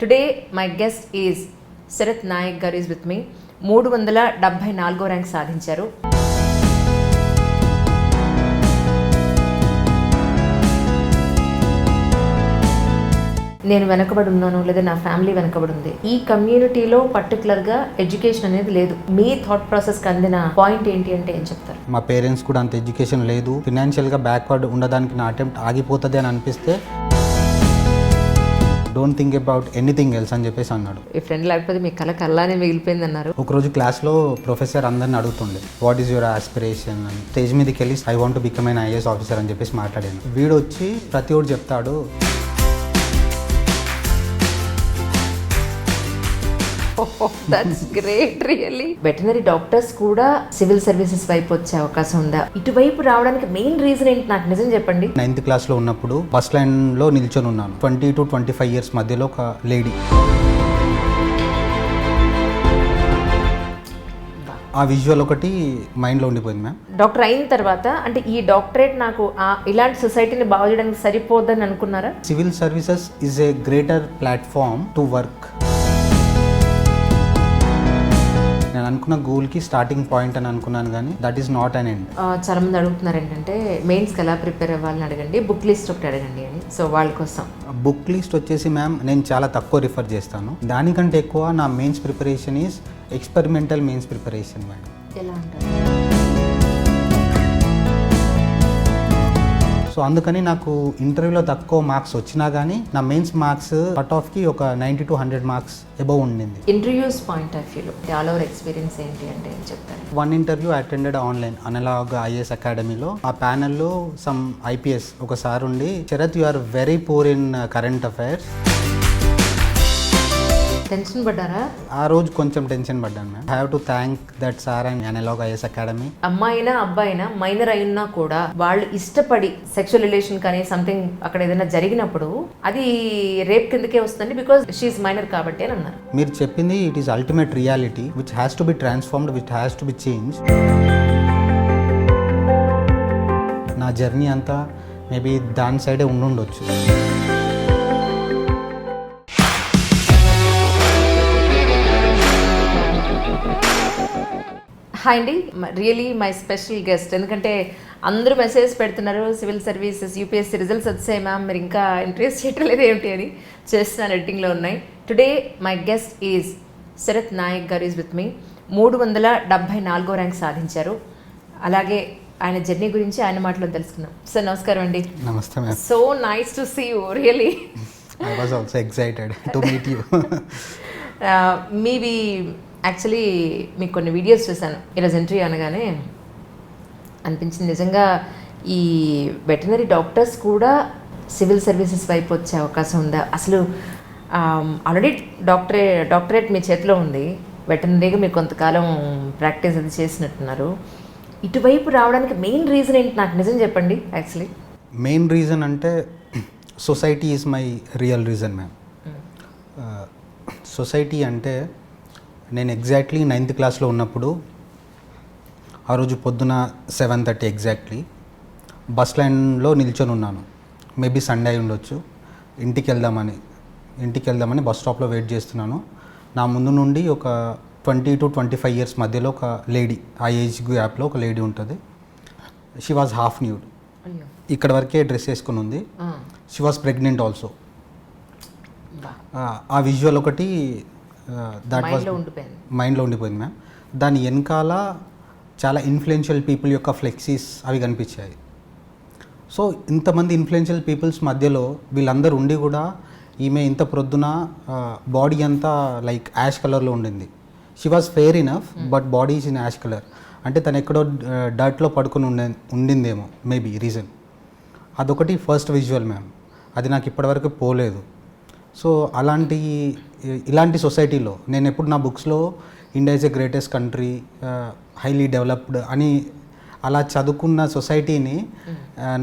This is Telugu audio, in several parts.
Today my guest is Sharath Nayak గారు ఈజ్ విత్ మీ. 374 ర్యాంక్ సాధించారు. నేను వెనకబడి ఉన్నాను లేదా నా ఫ్యామిలీ వెనకబడి ఉంది, ఈ కమ్యూనిటీలో పర్టికులర్గా ఎడ్యుకేషన్ అనేది లేదు. మీ థాట్ ప్రాసెస్కి అందిన పాయింట్ ఏంటి అంటే ఏం చెప్తారు? మా పేరెంట్స్ కూడా అంత ఎడ్యుకేషన్ లేదు, ఫినాన్షియల్గా బ్యాక్వర్డ్ ఉండడానికి నా అటెంప్ట్ ఆగిపోతుంది అని అనిపిస్తే don't think about anything else అని చెప్పేసి అన్నాడు. ఈ ఫ్రెండ్ లేకపోతే మీ కళ కల్లానే మిగిలిపోయింది అన్నారు. ఒకరోజు క్లాస్లో ప్రొఫెసర్ అందరిని అడుగుతుండే వాట్ ఈస్ యువర్ ఆస్పిరేషన్ అని. స్టేజ్ మీదకి వెళ్ళి I want to become an IAS officer అని చెప్పేసి మాట్లాడాను. వీడు వచ్చి ప్రతి ఒక్కటి చెప్తాడు. That's great really. Veterinary doctors కూడా సివిల్ సర్వీసెస్ వైపు వచ్చే అవకాశం ఉందా? ఇటువైపు రావడానికి మెయిన్ రీజన్ ఏంటి నాకు నిజం చెప్పండి. 9th క్లాస్లో ఉన్నప్పుడు బస్ లైన్లో నిల్చొని ఉన్నాను. 20 to 25 years మధ్యలో ఒక లేడీ. ఆ విజువల్ ఒకటి మైండ్లో ఉండిపోయింది మ్యామ్. డాక్టర్ అయిన తర్వాత అంటే ఈ డాక్టరేట్ నాకు ఇలాంటి సొసైటీని బాగు చేయడానికి సరిపోదని అనుకున్నారా? Civil services is a greater platform to work. నేను అనుకున్న గోల్కి స్టార్టింగ్ పాయింట్ అని అనుకున్నాను, కానీ that is not an end. చాలా మంది అడుగుతున్నారు ఏంటంటే మెయిన్స్కి ఎలా ప్రిపేర్ అవ్వాలని అడగండి, బుక్ లిస్ట్ ఒకటి అడగండి అని. సో వాళ్ళ కోసం బుక్ లిస్ట్ వచ్చేసి మ్యామ్ నేను చాలా తక్కువ రిఫర్ చేస్తాను. దానికంటే ఎక్కువ నా mains preparation is experimental mains preparation madam. ఎలా అంటారు? సో అందుకని నాకు ఇంటర్వ్యూలో తక్కువ మార్క్స్ వచ్చినా కానీ నా మెయిన్స్ మార్క్స్ కట్ ఆఫ్కి ఒక 90 to 100 మార్క్స్ అబౌవ్ ఉండింది. ఇంటర్వ్యూస్ పాయింట్ ఆఫ్ వ్యూలో ఆల్ ఓవర్ ఎక్స్పీరియన్స్ ఏంటి అంటే ఏం చెప్తారు? 1 interview attended online Analog IAS అకాడమీలో. ఆ ప్యానెల్లో సమ్ ఐపీఎస్ ఒక సార్ ఉండి, Sarath you are very poor in current affairs. Tension పడ్డారా? ఆ రోజు కొంచెం టెన్షన్ పడ్డాను ma'am. I have to thank that sir and Analog IAS academy. అమ్మాయినా అబ్బాయినా మైనర్ అయినా కూడా వాళ్ళు ఇష్టపడి సెక్షువల్ రిలేషన్ కానీ సంథింగ్ అక్కడ ఏదైనా జరిగినప్పుడు అది రేప్ కిందకే వస్తుంది, బికాజ్ షీఈస్ మైనర్ కాబట్టి అని అన్నారు. మీరు చెప్పింది it is ultimate reality which has to be transformed, which has to be change. నా జర్నీ అంతా మేబీ దాని సైడే ఉండుండొచ్చు. హాయ్ అండి, రియలీ మై స్పెషల్ గెస్ట్. ఎందుకంటే అందరూ మెసేజ్ పెడుతున్నారు సివిల్ సర్వీసెస్ యూపీఎస్సీ రిజల్ట్స్ వచ్చాయి మ్యామ్, మీరు ఇంకా ఇంట్రెస్ట్ చేయటం లేదు ఏమిటి అని. చేస్తున్నాను, ఎడిటింగ్లో ఉన్నాయి. Today my guest is Sharath Nayak గారు ఈజ్ విత్ మీ. 374 ర్యాంక్ సాధించారు. అలాగే ఆయన జర్నీ గురించి ఆయన మాటలో తెలుసుకున్నాం. సార్ నమస్కారం అండి. నమస్తే ma'am. So nice to see you really. I was also excited to meet you. మీవి యాక్చువల్లీ మీకు కొన్ని వీడియోస్ చూశాను ఈరోజు ఎంట్రీ అనగానే అనిపించింది నిజంగా ఈ వెటనరీ డాక్టర్స్ కూడా సివిల్ సర్వీసెస్ వైపు వచ్చే అవకాశం ఉందా? అసలు ఆల్రెడీ డాక్టరేట్ మీ చేతిలో ఉంది, వెటనరీగా మీరు కొంతకాలం ప్రాక్టీస్ అది చేసినట్టున్నారు. ఇటువైపు రావడానికి మెయిన్ రీజన్ ఏంటి నాకు నిజం చెప్పండి. యాక్చువల్లీ మెయిన్ రీజన్ అంటే society is my real reason ma'am. Society అంటే నేను ఎగ్జాక్ట్లీ 9th క్లాస్లో ఉన్నప్పుడు ఆ రోజు పొద్దున 7:30 ఎగ్జాక్ట్లీ బస్ లైన్లో నిల్చొని ఉన్నాను. మేబీ సండే అయి ఉండొచ్చు. ఇంటికి వెళ్దామని బస్ స్టాప్లో వెయిట్ చేస్తున్నాను. నా ముందు నుండి ఒక 20 to 25 years మధ్యలో ఒక లేడీ, ఆ ఏజ్ గ్యాప్లో ఒక లేడీ ఉంటుంది. షీ వాజ్ హాఫ్ న్యూడ్, ఇక్కడ వరకే డ్రెస్ వేసుకుని ఉంది. She was pregnant also. ఆ విజువల్ ఒకటి దట్ వాజ్ మైండ్లో ఉండిపోయింది మ్యామ్. దాని వెనకాల చాలా ఇన్ఫ్లుయెన్షియల్ పీపుల్ యొక్క ఫ్లెక్సీస్ అవి కనిపించాయి. సో ఇంతమంది ఇన్ఫ్లుయెన్షియల్ పీపుల్స్ మధ్యలో వీళ్ళందరూ ఉండి కూడా ఈమె ఇంత ప్రొద్దున బాడీ అంతా లైక్ యాష్ కలర్లో ఉండింది. She was fair enough but body is in ash colour. అంటే తను ఎక్కడో డర్ట్లో పడుకుని ఉండిందేమో మేబీ రీజన్. అదొకటి ఫస్ట్ విజువల్ మ్యామ్. అది నాకు ఇప్పటివరకు పోలేదు. సో ఇలాంటి సొసైటీలో నేను ఎప్పుడు నా బుక్స్లో India is a greatest country, highly developed అని అలా చదువుకున్న సొసైటీని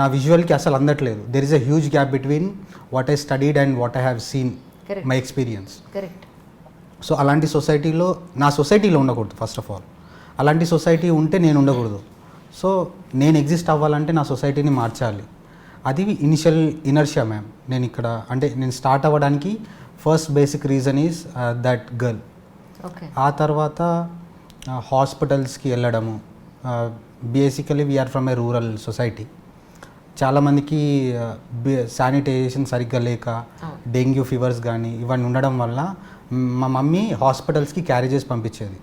నా విజువల్కి అసలు అందట్లేదు. There is a huge gap between what I studied and what I have seen my experience. So అలాంటి సొసైటీలో నా సొసైటీలో ఉండకూడదు. ఫస్ట్ ఆఫ్ ఆల్ అలాంటి సొసైటీ ఉంటే నేను ఉండకూడదు. సో నేను ఎగ్జిస్ట్ అవ్వాలంటే నా సొసైటీని మార్చాలి. అది ఇనిషియల్ ఇనర్షియా మ్యామ్. నేను ఇక్కడ అంటే నేను స్టార్ట్ అవ్వడానికి first basic reason is that girl. Okay. ఆ తర్వాత హాస్పిటల్స్కి వెళ్ళడము. Basically we are from a rural society. చాలామందికి శానిటైజేషన్ సరిగ్గా లేక డెంగ్యూ ఫీవర్స్ కానీ ఇవన్నీ ఉండడం వల్ల మా మమ్మీ హాస్పిటల్స్కి క్యారేజెస్ పంపించేది.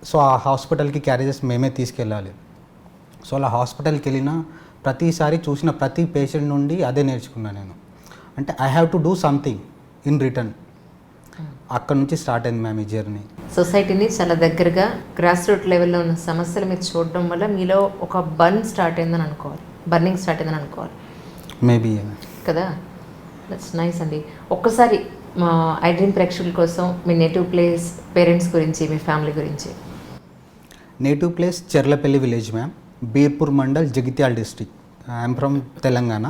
సో ఆ హాస్పిటల్కి క్యారేజెస్ మేమే తీసుకెళ్ళాలి. సో అలా హాస్పిటల్కి వెళ్ళిన ప్రతిసారి చూసిన ప్రతి పేషెంట్ నుండి అదే నేర్చుకున్నాను నేను. అంటే I have to do something in return. అక్కడ నుంచి స్టార్ట్ అయింది మ్యామ్ ఈ జర్నీ. సొసైటీని చాలా దగ్గరగా గ్రాస్ రూట్ లెవెల్లో ఉన్న సమస్యలు మీరు చూడడం వల్ల మీలో ఒక బర్నింగ్ స్టార్ట్ అయిందని అనుకోవాలి. మేబీ కదా. దట్స్ నైస్ అండి. ఒక్కసారి మా ఐ డ్రీమ్ ప్రేక్షకుల కోసం మీ నేటివ్ ప్లేస్, పేరెంట్స్ గురించి, మీ ఫ్యామిలీ గురించి. Native place Cherlapalli village ma'am, Birpur mandal, Jagtial district. I'm from Telangana.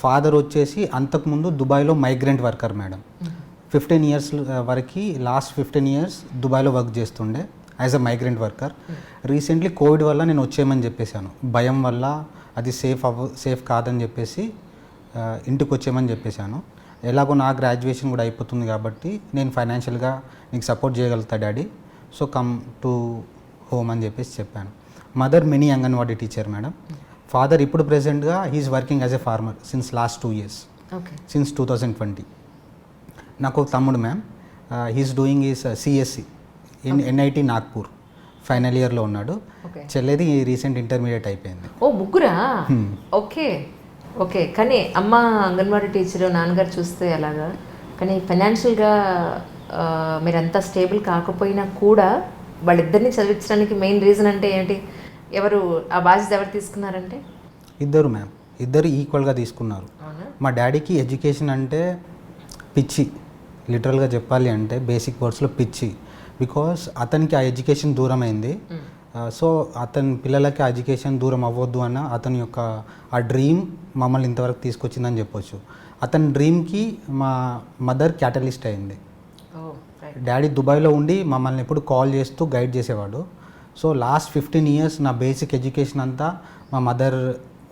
Father వచ్చేసి అంతకుముందు దుబాయ్లో మైగ్రెంట్ వర్కర్ మేడం. 15 years వరకు, లాస్ట్ 15 years దుబాయ్లో వర్క్ చేస్తుండే as a migrant worker. Recently covid వల్ల నేను వచ్చేయమని చెప్పేశాను. భయం వల్ల అది సేఫ్ కాదని చెప్పేసి ఇంటికి వచ్చేయమని చెప్పేశాను. ఎలాగో నా గ్రాడ్యుయేషన్ కూడా అయిపోతుంది కాబట్టి నేను ఫైనాన్షియల్గా నీకు సపోర్ట్ చేయగలుగుతా daddy, so come to home అని చెప్పేసి చెప్పాను. Mother mini anganwadi teacher madam. Father ఇప్పుడు ప్రెసెంట్గా he's working as a farmer since last 2 years, since 2020. నాకు ఒక తమ్ముడు ma'am, he's doing is CSE in NIT Nagpur, final ఇయర్లో ఉన్నాడు. చెల్లేది రీసెంట్ ఇంటర్మీడియట్ అయిపోయింది. ఓ ముగ్గురా? ఓకే. కానీ అమ్మ అంగన్వాడీ టీచర్, నాన్నగారు చూస్తే అలాగా. కానీ ఫైనాన్షియల్గా మీరంతా స్టేబుల్ కాకపోయినా కూడా వాళ్ళిద్దరిని చదివించడానికి మెయిన్ రీజన్ అంటే ఏంటి? ఎవరు ఆ బాధ్యత ఎవరు తీసుకున్నారంటే? ఇద్దరు మ్యామ్, ఇద్దరు ఈక్వల్గా తీసుకున్నారు. మా డాడీకి ఎడ్యుకేషన్ అంటే పిచ్చి, లిటరల్గా చెప్పాలి అంటే బేసిక్ వర్డ్స్లో పిచ్చి. బికాస్ అతనికి ఆ ఎడ్యుకేషన్ దూరం అయింది. సో అతని పిల్లలకి ఆ ఎడ్యుకేషన్ దూరం అవ్వద్దు అన్న అతని యొక్క ఆ డ్రీమ్ మమ్మల్ని ఇంతవరకు తీసుకొచ్చిందని చెప్పొచ్చు. అతని డ్రీమ్కి మా మదర్ క్యాటలిస్ట్ అయింది. డాడీ దుబాయ్లో ఉండి మమ్మల్ని ఎప్పుడు కాల్ చేస్తూ గైడ్ చేసేవాడు. సో లాస్ట్ 15 years నా బేసిక్ ఎడ్యుకేషన్ అంతా మా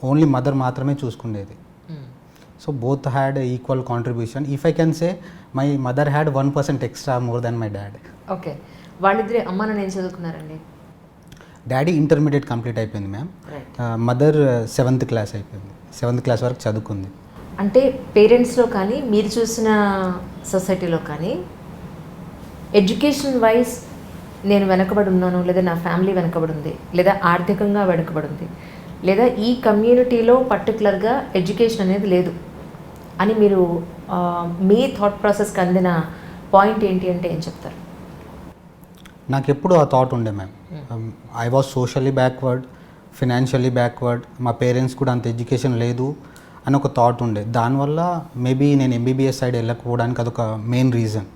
ఓన్లీ మదర్ మాత్రమే చూసుకునేది. So both had equal contribution. If I can say my mother had 1% extra more than my dad. Okay. వాళ్ళిద్దరే అమ్మ నాన్న ఏం చదువుకున్నారండి? డాడీ ఇంటర్మీడియట్ కంప్లీట్ అయిపోయింది మ్యామ్. మదర్ 7th class అయిపోయింది, 7th class వరకు చదువుకుంది. అంటే పేరెంట్స్లో కానీ మీరు చూసిన సొసైటీలో కానీ ఎడ్యుకేషన్ వైజ్ నేను వెనకబడి ఉన్నాను, లేదా నా ఫ్యామిలీ వెనకబడి ఉంది, లేదా ఆర్థికంగా వెనకబడి ఉంది, లేదా ఈ కమ్యూనిటీలో పర్టికులర్గా ఎడ్యుకేషన్ అనేది లేదు అని మీరు మీ థాట్ ప్రాసెస్కి అందిన పాయింట్ ఏంటి అంటే ఏం చెప్తారు? నాకు ఎప్పుడు ఆ థాట్ ఉండే ma'am. I was socially backward, financially backward. మా పేరెంట్స్ కూడా అంత ఎడ్యుకేషన్ లేదు అని ఒక థాట్ ఉండే. దానివల్ల మేబీ నేను ఎంబీబీఎస్ సైడ్ వెళ్ళకపోవడానికి అదొక మెయిన్ రీజన్.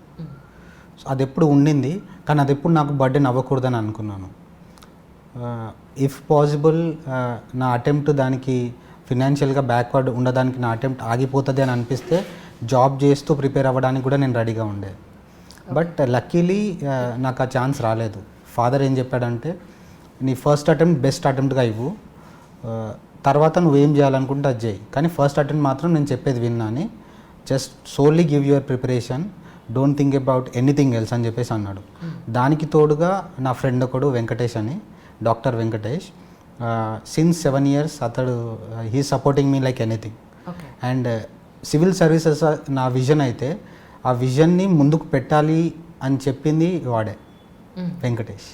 సో అది ఎప్పుడు ఉండింది, కానీ అది ఎప్పుడు నాకు బర్డెన్ అవ్వకూడదని అనుకున్నాను. ఇఫ్ పాసిబుల్ నా అటెంప్ట్ దానికి ఫినాన్షియల్గా బ్యాక్వర్డ్ ఉండడానికి నా అటెంప్ట్ ఆగిపోతుంది అని అనిపిస్తే జాబ్ చేస్తూ ప్రిపేర్ అవ్వడానికి కూడా నేను రెడీగా ఉండే. బట్ లక్కీలీ నాకు ఆ ఛాన్స్ రాలేదు. ఫాదర్ ఏం చెప్పాడంటే, నీ ఫస్ట్ అటెంప్ట్ బెస్ట్ అటెంప్ట్గా ఇవ్వు, తర్వాత నువ్వేం చేయాలనుకుంటే అది చేయి, కానీ ఫస్ట్ అటెంప్ట్ మాత్రం నేను చెప్పేది విన్నా అని. Just solely give your preparation, don't think about anything else అని చెప్పేసి అన్నాడు. దానికి తోడుగా నా ఫ్రెండ్ ఒకడు వెంకటేష్ అని, డాక్టర్ వెంకటేష్, సిన్స్ 7 years అతడు he supporting me like anything. And civil services నా విజన్ అయితే ఆ విజన్ని ముందుకు పెట్టాలి అని చెప్పింది వాడే, వెంకటేష్.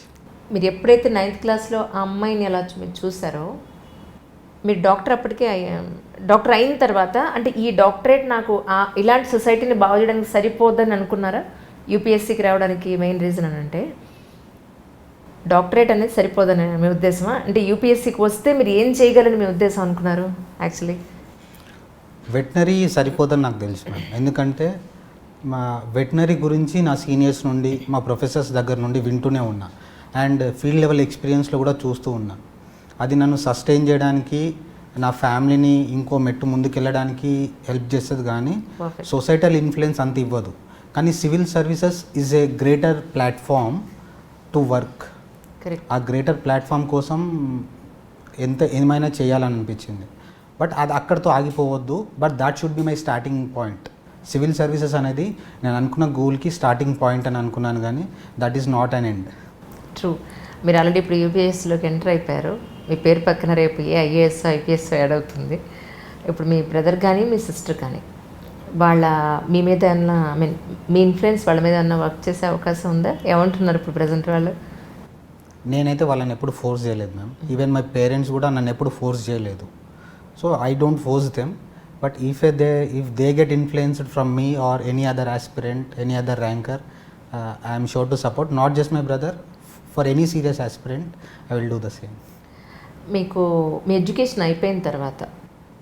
మీరు ఎప్పుడైతే 9th classలో ఆ అమ్మాయిని ఎలా మీరు చూసారో, మీరు డాక్టర్ అప్పటికే డాక్టర్ అయిన తర్వాత అంటే ఈ డాక్టరేట్ నాకు ఇలాంటి సొసైటీని బాగు చేయడానికి సరిపోద్దని అనుకున్నారా? యూపీఎస్సీకి రావడానికి మెయిన్ రీజన్ అని అంటే డాక్టరేట్ అనేది సరిపోదని మీ ఉద్దేశమా? అంటే యూపీఎస్సీకి వస్తే మీరు ఏం చేయగలని మీ ఉద్దేశం అనుకున్నారు? యాక్చువల్లీ వెటనరీ సరిపోదని నాకు తెలుసు మేడం. ఎందుకంటే మా వెటనరీ గురించి నా సీనియర్స్ నుండి, మా ప్రొఫెసర్స్ దగ్గర నుండి వింటూనే ఉన్నా, అండ్ ఫీల్డ్ లెవెల్ ఎక్స్పీరియన్స్లో కూడా చూస్తూ ఉన్నా. అది నన్ను సస్టైన్ చేయడానికి, నా ఫ్యామిలీని ఇంకో మెట్టు ముందుకెళ్ళడానికి హెల్ప్ చేస్తుంది, కానీ సొసైటల్ ఇన్ఫ్లుయెన్స్ అంత ఇవ్వదు. కానీ civil services is a greater platform to work. ఆ గ్రేటర్ ప్లాట్ఫామ్ కోసం ఏమైనా చేయాలని అనిపించింది. బట్ అది అక్కడితో ఆగిపోవద్దు, but that should be my starting point. Civil services అనేది నేను అనుకున్న గోల్కి స్టార్టింగ్ పాయింట్ అని అనుకున్నాను, కానీ that is not an end. True. మీరు ఆల్రెడీ ఇప్పుడు యూపీఎస్లోకి ఎంటర్ అయిపోయారు. మీ పేరు పక్కన రేపు ఏ ఐఏఎస్ ఐపీఎస్ యాడ్ అవుతుంది. ఇప్పుడు మీ బ్రదర్ కానీ మీ సిస్టర్ కానీ వాళ్ళ మీ మీద ఏమన్నా ఐ మీన్ మీ ఇన్ఫ్లుయెన్స్ వాళ్ళ మీద ఏమన్నా వర్క్ చేసే అవకాశం ఉందా? ఏమంటున్నారు ఇప్పుడు ప్రజెంట్ వాళ్ళు? నేనైతే వాళ్ళని ఎప్పుడు ఫోర్స్ చేయలేదు మ్యామ్. ఈవెన్ మై పేరెంట్స్ కూడా నన్ను ఎప్పుడు ఫోర్స్ చేయలేదు. So I don't force them. But if they get influenced from me or any other aspirant, any other ranker, I'm sure to support. Not just my brother, for any serious aspirant I will do the same. మీకు మీ ఎడ్యుకేషన్ అయిపోయిన తర్వాత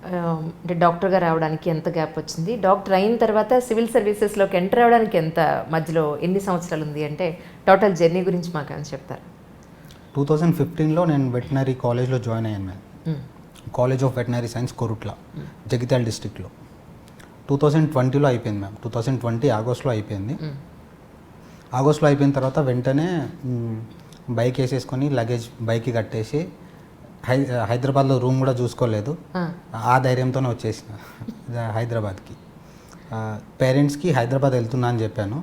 అంటే డాక్టర్గా రావడానికి ఎంత గ్యాప్ వచ్చింది? డాక్టర్ అయిన తర్వాత సివిల్ సర్వీసెస్లోకి ఎంటర్ అవ్వడానికి ఎంత మధ్యలో ఎన్ని సంవత్సరాలు ఉంది? అంటే టోటల్ జర్నీ గురించి మాకు ఏమైనా చెప్తారు? 2015లో నేను వెటనరీ కాలేజ్లో జాయిన్ అయ్యాను ma'am. College of veterinary science Korutla, Jagtial డిస్ట్రిక్ట్లో. 2020లో అయిపోయింది మ్యామ్. 2020 ఆగస్ట్లో అయిపోయింది. ఆగస్ట్లో అయిపోయిన తర్వాత వెంటనే బైక్ వేసేసుకొని లగేజ్ బైక్కి కట్టేసి హైదరాబాద్లో రూమ్ కూడా చూసుకోలేదు, ఆ ధైర్యంతోనే వచ్చేసిన హైదరాబాద్కి. పేరెంట్స్కి హైదరాబాద్ వెళ్తున్నా అని చెప్పాను,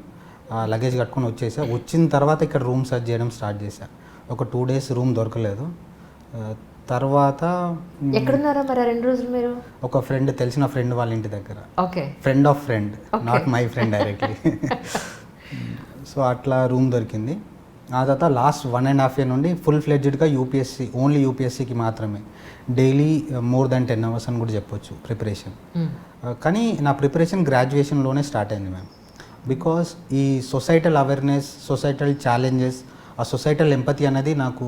లగేజ్ కట్టుకొని వచ్చేసా. వచ్చిన తర్వాత ఇక్కడ రూమ్ సెర్చ్ చేయడం స్టార్ట్ చేశా. ఒక 2 days రూమ్ దొరకలేదు. తర్వాత ఎక్కడున్నారా మరి 2 రోజులు మీరు? ఒక ఫ్రెండ్, తెలిసిన ఫ్రెండ్ వాళ్ళ ఇంటి దగ్గర. Okay. Friend of friend, not my friend directly. So అట్లా రూమ్ దొరికింది. ఆ తర్వాత లాస్ట్ 1.5 year నుండి ఫుల్ ఫ్లెడ్జ్డ్గా యూపీఎస్సీ, ఓన్లీ యూపీఎస్సీకి మాత్రమే డైలీ more than 10 hours అని కూడా చెప్పొచ్చు ప్రిపరేషన్. కానీ నా ప్రిపరేషన్ గ్రాడ్యుయేషన్లోనే స్టార్ట్ అయింది మ్యామ్. బికాస్ ఈ సొసైటల్ అవేర్నెస్, సొసైటల్ ఛాలెంజెస్, ఆ సొసైటల్ ఎంపతి అనేది నాకు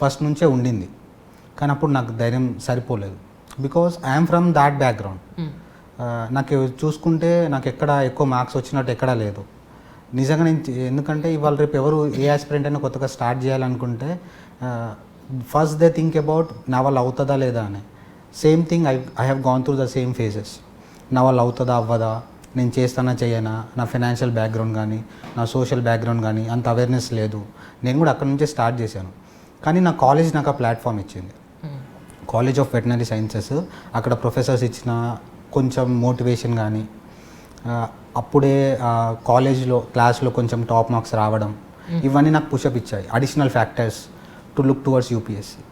ఫస్ట్ నుంచే ఉండింది. కానీ అప్పుడు నాకు ధైర్యం సరిపోలేదు. Because I'm from that background. నాకు చూసుకుంటే నాకు ఎక్కడ ఎక్కువ మార్క్స్ వచ్చినట్టు ఎక్కడా లేదు నిజంగా. నేను ఎందుకంటే ఇవాళ రేపు ఎవరు ఏ ఆస్పిరెంట్ అయినా కొత్తగా స్టార్ట్ చేయాలనుకుంటే ఫస్ట్ దే థింక్ అబౌట్ నా వల్ల అవుతుందా లేదా అని. Same thing I have gone through the same phases. నా వల్ల అవుతుందా అవ్వదా, నేను చేస్తానా చేయనా, నా ఫైనాన్షియల్ బ్యాక్గ్రౌండ్ కానీ నా సోషల్ బ్యాక్గ్రౌండ్ కానీ అంత అవేర్నెస్ లేదు. నేను కూడా అక్కడ నుంచే స్టార్ట్ చేశాను. కానీ నా కాలేజ్ నాకు ఆ ప్లాట్ఫామ్ ఇచ్చింది. కాలేజ్ ఆఫ్ వెటనరీ సైన్సెస్, అక్కడ ప్రొఫెసర్స్ ఇచ్చిన కొంచెం మోటివేషన్ కానీ, అప్పుడే కాలేజ్లో క్లాస్లో కొంచెం టాప్ మార్క్స్ రావడం, ఇవన్నీ నాకు పుషప్ ఇచ్చాయి, additional factors to look towards UPSC.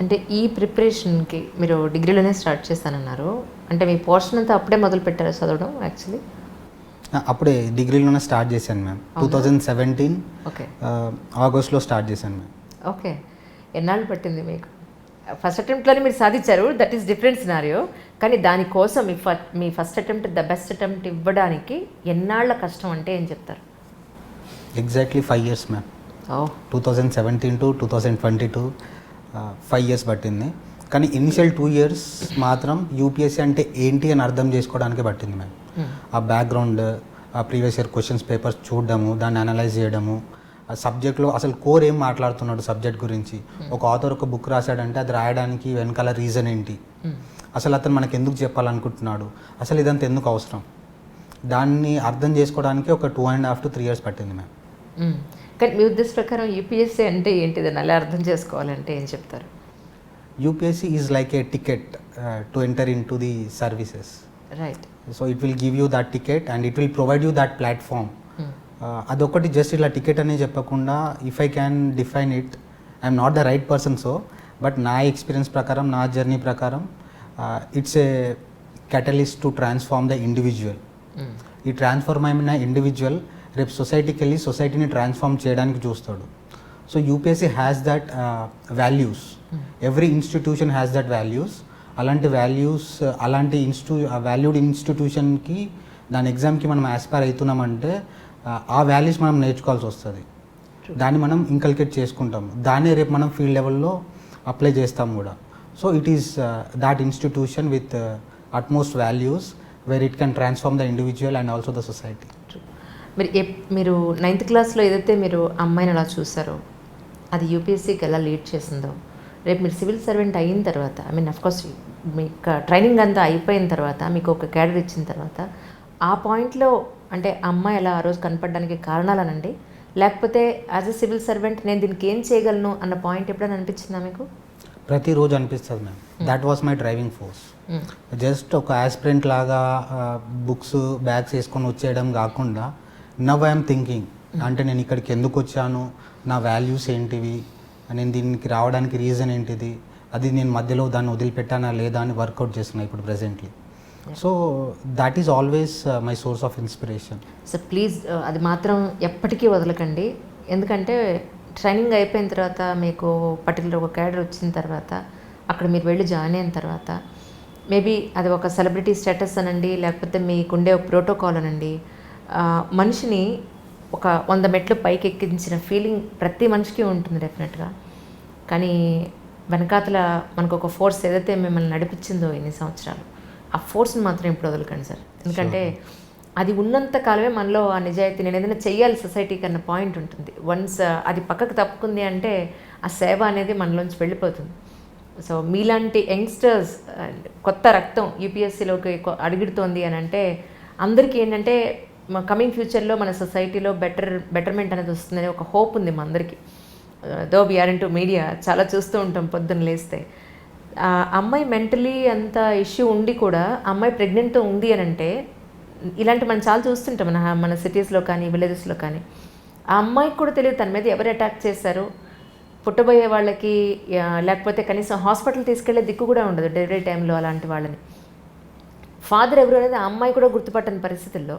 అంటే ఈ ప్రిపరేషన్కి మీరు డిగ్రీలోనే స్టార్ట్ చేస్తానన్నారు. అంటే మీ పోర్షన్ అంతా అప్పుడే మొదలు పెట్టారు చదవడం? యాక్చువల్లీ అప్పుడే డిగ్రీలోనే స్టార్ట్ చేశాను మ్యామ్. 2017 ఓకే, ఆగస్ట్లో స్టార్ట్ చేశాను మ్యామ్. ఓకే. ఎన్నాళ్ళు పట్టింది మీకు? ఫస్ట్ అటెంప్ట్లోనే మీరు సాధించారు, దట్ ఈస్ డిఫరెంట్ సినారియో. కానీ దానికోసం మీ first attempt the best attempt ఇవ్వడానికి ఎన్నాళ్ళ కష్టం అంటే ఏం చెప్తారు? Exactly 5 years ma'am. 2017 to 2022 5 years పట్టింది. కానీ ఇనిషియల్ 2 years మాత్రం యూపీఎస్సీ అంటే ఏంటి అని అర్థం చేసుకోవడానికి పట్టింది మ్యామ్. ఆ బ్యాక్గ్రౌండ్, ఆ ప్రీవియస్ ఇయర్ క్వశ్చన్స్ పేపర్స్ చూడడము, దాన్ని అనలైజ్ చేయడము, ఆ సబ్జెక్ట్లో అసలు కోర్ ఏం మాట్లాడుతున్నాడు సబ్జెక్ట్ గురించి. ఒక ఆథర్ ఒక బుక్ రాశాడంటే అది రాయడానికి వెనకాల రీజన్ ఏంటి, అసలు అతను మనకు ఎందుకు చెప్పాలనుకుంటున్నాడు, అసలు ఇదంతా ఎందుకు అవసరం, దాన్ని అర్థం చేసుకోవడానికి ఒక 2.5 to 3 years పట్టింది మ్యామ్. కానీ మీ ఉద్దేశ ప్రకారం యూపీఎస్సీ అంటే ఏంటిదని అలా అర్థం చేసుకోవాలంటే ఏం చెప్తారు? UPSC is like A ticket to enter in to the services. Right. So it will give you that ticket and it will provide you that platform. అదొకటి జస్ట్ ఇలా టికెట్ అనే చెప్పకుండా, if I can define it, I'm not the right person so, but నా ఎక్స్పీరియన్స్ ప్రకారం, నా జర్నీ ప్రకారం it's a catalyst to transform the individual. ఈ ట్రాన్స్ఫార్మ్ అయిన ఇండివిజువల్ రేపు సొసైటీకి వెళ్ళి సొసైటీని ట్రాన్స్ఫార్మ్ చేయడానికి చూస్తాడు. So UPSC has that values, every institution has that values. అలాంటి వాల్యూస్, అలాంటి వాల్యూడ్ ఇన్స్టిట్యూషన్కి దాని ఎగ్జామ్కి మనం ఆస్పైర్ అవుతున్నామంటే ఆ వాల్యూస్ మనం నేర్చుకోవాల్సి వస్తుంది. దాన్ని మనం ఇంకల్కేట్ చేసుకుంటాం, దాన్నే రేపు మనం ఫీల్డ్ లెవెల్లో అప్లై చేస్తాం కూడా. So it is that institution with utmost values where it can transform the individual and also the society. మీరు 9th క్లాస్లో ఏదైతే మీరు అమ్మాయిని అలా చూసారో అది యూపీఎస్సీకి ఎలా లీడ్ చేసిందో, రేపు మీరు సివిల్ సర్వెంట్ అయిన తర్వాత, ఐ మీన్ అఫ్కోర్స్ మీకు ట్రైనింగ్ అంతా అయిపోయిన తర్వాత, మీకు ఒక క్యాడర్ ఇచ్చిన తర్వాత, ఆ పాయింట్లో అంటే అమ్మాయి అలా ఆ రోజు కనపడడానికి కారణాలనండి, లేకపోతే యాజ్ ఎ సివిల్ సర్వెంట్ నేను దీనికి ఏం చేయగలను అన్న పాయింట్ ఎప్పుడైనా అనిపించిందా మీకు? ప్రతిరోజు అనిపిస్తుంది ma'am. That was my driving force. Just ఒక యాస్పిరెంట్ లాగా బుక్స్ బ్యాగ్స్ వేసుకొని వచ్చేయడం కాకుండా నవ్ ఐఎమ్ థింకింగ్, అంటే నేను ఇక్కడికి ఎందుకు వచ్చాను, నా వాల్యూస్ ఏంటివి, నేను దీనికి రావడానికి రీజన్ ఏంటిది, అది నేను మధ్యలో దాన్ని వదిలిపెట్టానా లేదా అని వర్కౌట్ చేస్తున్నా ఇప్పుడు presently. So that is always my source of inspiration. So please అది మాత్రం ఎప్పటికీ వదలకండి. ఎందుకంటే ట్రైనింగ్ అయిపోయిన తర్వాత మీకు పర్టికులర్ ఒక క్యాడర్ వచ్చిన తర్వాత అక్కడ మీరు వెళ్ళి జాయిన్ అయిన తర్వాత మేబీ అది ఒక సెలబ్రిటీ స్టేటస్ అనండి, లేకపోతే మీకుండే ఒక ప్రోటోకాల్ అనండి, మనిషిని ఒక 100 మెట్లు పైకి ఎక్కించిన ఫీలింగ్ ప్రతి మనిషికి ఉంటుంది డెఫినెట్గా. కానీ వెనకాతల మనకు ఒక ఫోర్స్ ఏదైతే మిమ్మల్ని నడిపించిందో ఇన్ని సంవత్సరాలు, ఆ ఫోర్స్ని మాత్రం ఇప్పుడు వదలకండి సార్. ఎందుకంటే అది ఉన్నంత కాలమే మనలో ఆ నిజాయితీ, నేను ఏదైనా చెయ్యాలి సొసైటీకి అన్న పాయింట్ ఉంటుంది. వన్స్ అది పక్కకు తప్పుకుంది అంటే ఆ సేవ అనేది మనలోంచి వెళ్ళిపోతుంది. సో మీలాంటి యంగ్స్టర్స్, కొత్త రక్తం యూపీఎస్సీలోకి అడుగుడుతోంది అని అంటే అందరికీ ఏంటంటే కమింగ్ ఫ్యూచర్లో మన సొసైటీలో బెటర్మెంట్ అనేది వస్తుందని ఒక హోప్ ఉంది మా అందరికీ. దో వీఆర్ ఇన్ టు మీడియా చాలా చూస్తూ ఉంటాం పొద్దున్న లేస్తే. అమ్మాయి మెంటలీ అంత ఇష్యూ ఉండి కూడా అమ్మాయి ప్రెగ్నెంట్తో ఉంది అని అంటే ఇలాంటి మనం చాలా చూస్తుంటాం మన సిటీస్లో కానీ విలేజెస్లో కానీ. ఆ అమ్మాయికి కూడా తెలియదు తన మీద ఎవరు అటాక్ చేశారు, పుట్టబోయే వాళ్ళకి లేకపోతే కనీసం హాస్పిటల్ తీసుకెళ్లే దిక్కు కూడా ఉండదు డెలివరీ టైంలో. అలాంటి వాళ్ళని ఫాదర్ ఎవరు అనేది ఆ అమ్మాయి కూడా గుర్తుపట్టని పరిస్థితుల్లో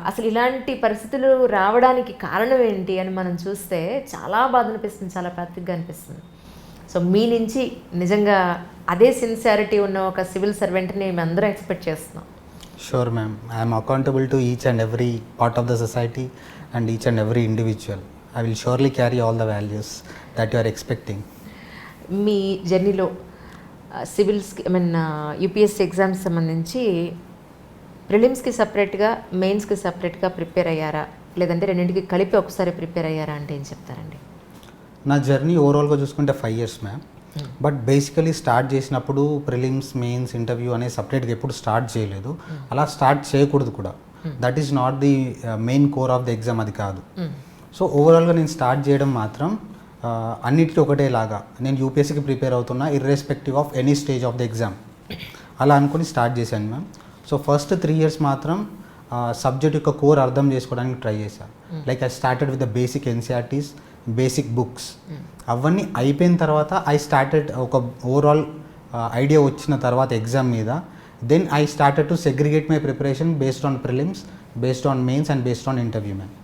అసలు ఇలాంటి పరిస్థితులు రావడానికి కారణం ఏంటి అని మనం చూస్తే చాలా బాధ అనిపిస్తుంది, చాలా ప్యాథిక్గా అనిపిస్తుంది. సో మీ నుంచి నిజంగా అదే సిన్సియారిటీ ఉన్న ఒక సివిల్ సర్వెంట్ని మేము అందరం ఎక్స్పెక్ట్ చేస్తున్నాం. Sure ma'am, I am accountable to each and every part of the society and each and every individual. I will surely carry all the values that you are expecting. మీ జర్నీలో సివిల్స్కి యూపీఎస్సీ ఎగ్జామ్స్ సంబంధించి ప్రిలిమ్స్కి సపరేట్గా మెయిన్స్కి సపరేట్గా ప్రిపేర్ అయ్యారా, లేదంటే రెండింటికి కలిపి ఒకసారి ప్రిపేర్ అయ్యారా అంటే ఏం చెప్తారండి? నా జర్నీ ఓవరాల్గా చూసుకుంటే 5 years ma'am. But basically start చేసినప్పుడు ప్రిలిమ్స్ మెయిన్స్ ఇంటర్వ్యూ అనేది సపరేట్గా ఎప్పుడు స్టార్ట్ చేయలేదు, అలా స్టార్ట్ చేయకూడదు కూడా. That is not the main core of the exam, అది కాదు. సో ఓవరాల్గా నేను స్టార్ట్ చేయడం మాత్రం అన్నిటికీ ఒకటేలాగా నేను యూపీఎస్సీకి ప్రిపేర్ అవుతున్నా irrespective of any stage of the exam అలా అనుకుని స్టార్ట్ చేశాను మ్యామ్. సో ఫస్ట్ 3 years మాత్రం సబ్జెక్ట్ యొక్క కోర్ అర్థం చేసుకోవడానికి ట్రై చేశాను. Like I started with the basic NCERTs, basic books. అవన్నీ అయిపోయిన తర్వాత ఐ స్టార్టెడ్ ఒక ఓవరాల్ ఐడియా వచ్చిన తర్వాత ఎగ్జామ్ మీద, then I started to segregate my preparation based on prelims, based on mains and based on interview ma'am.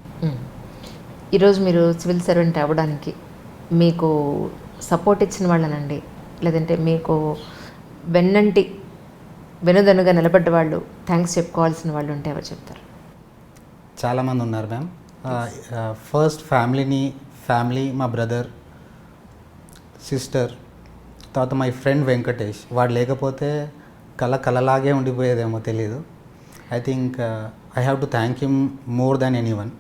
ఈరోజు మీరు సివిల్ సర్వెంట్ అవ్వడానికి మీకు సపోర్ట్ ఇచ్చిన వాళ్ళనండి, లేదంటే మీకు వెనుదనుగా నిలబడ్డ వాళ్ళు, థ్యాంక్స్ చెప్పుకోవాల్సిన వాళ్ళు ఉంటే ఎవరు చెప్తారు? చాలామంది ఉన్నారు మ్యామ్. ఫస్ట్ ఫ్యామిలీ, మా బ్రదర్, సిస్టర్, తర్వాత మై ఫ్రెండ్ వెంకటేష్. వాడు లేకపోతే కలలాగే ఉండిపోయేదేమో తెలీదు. I think I have to thank him more than anyone.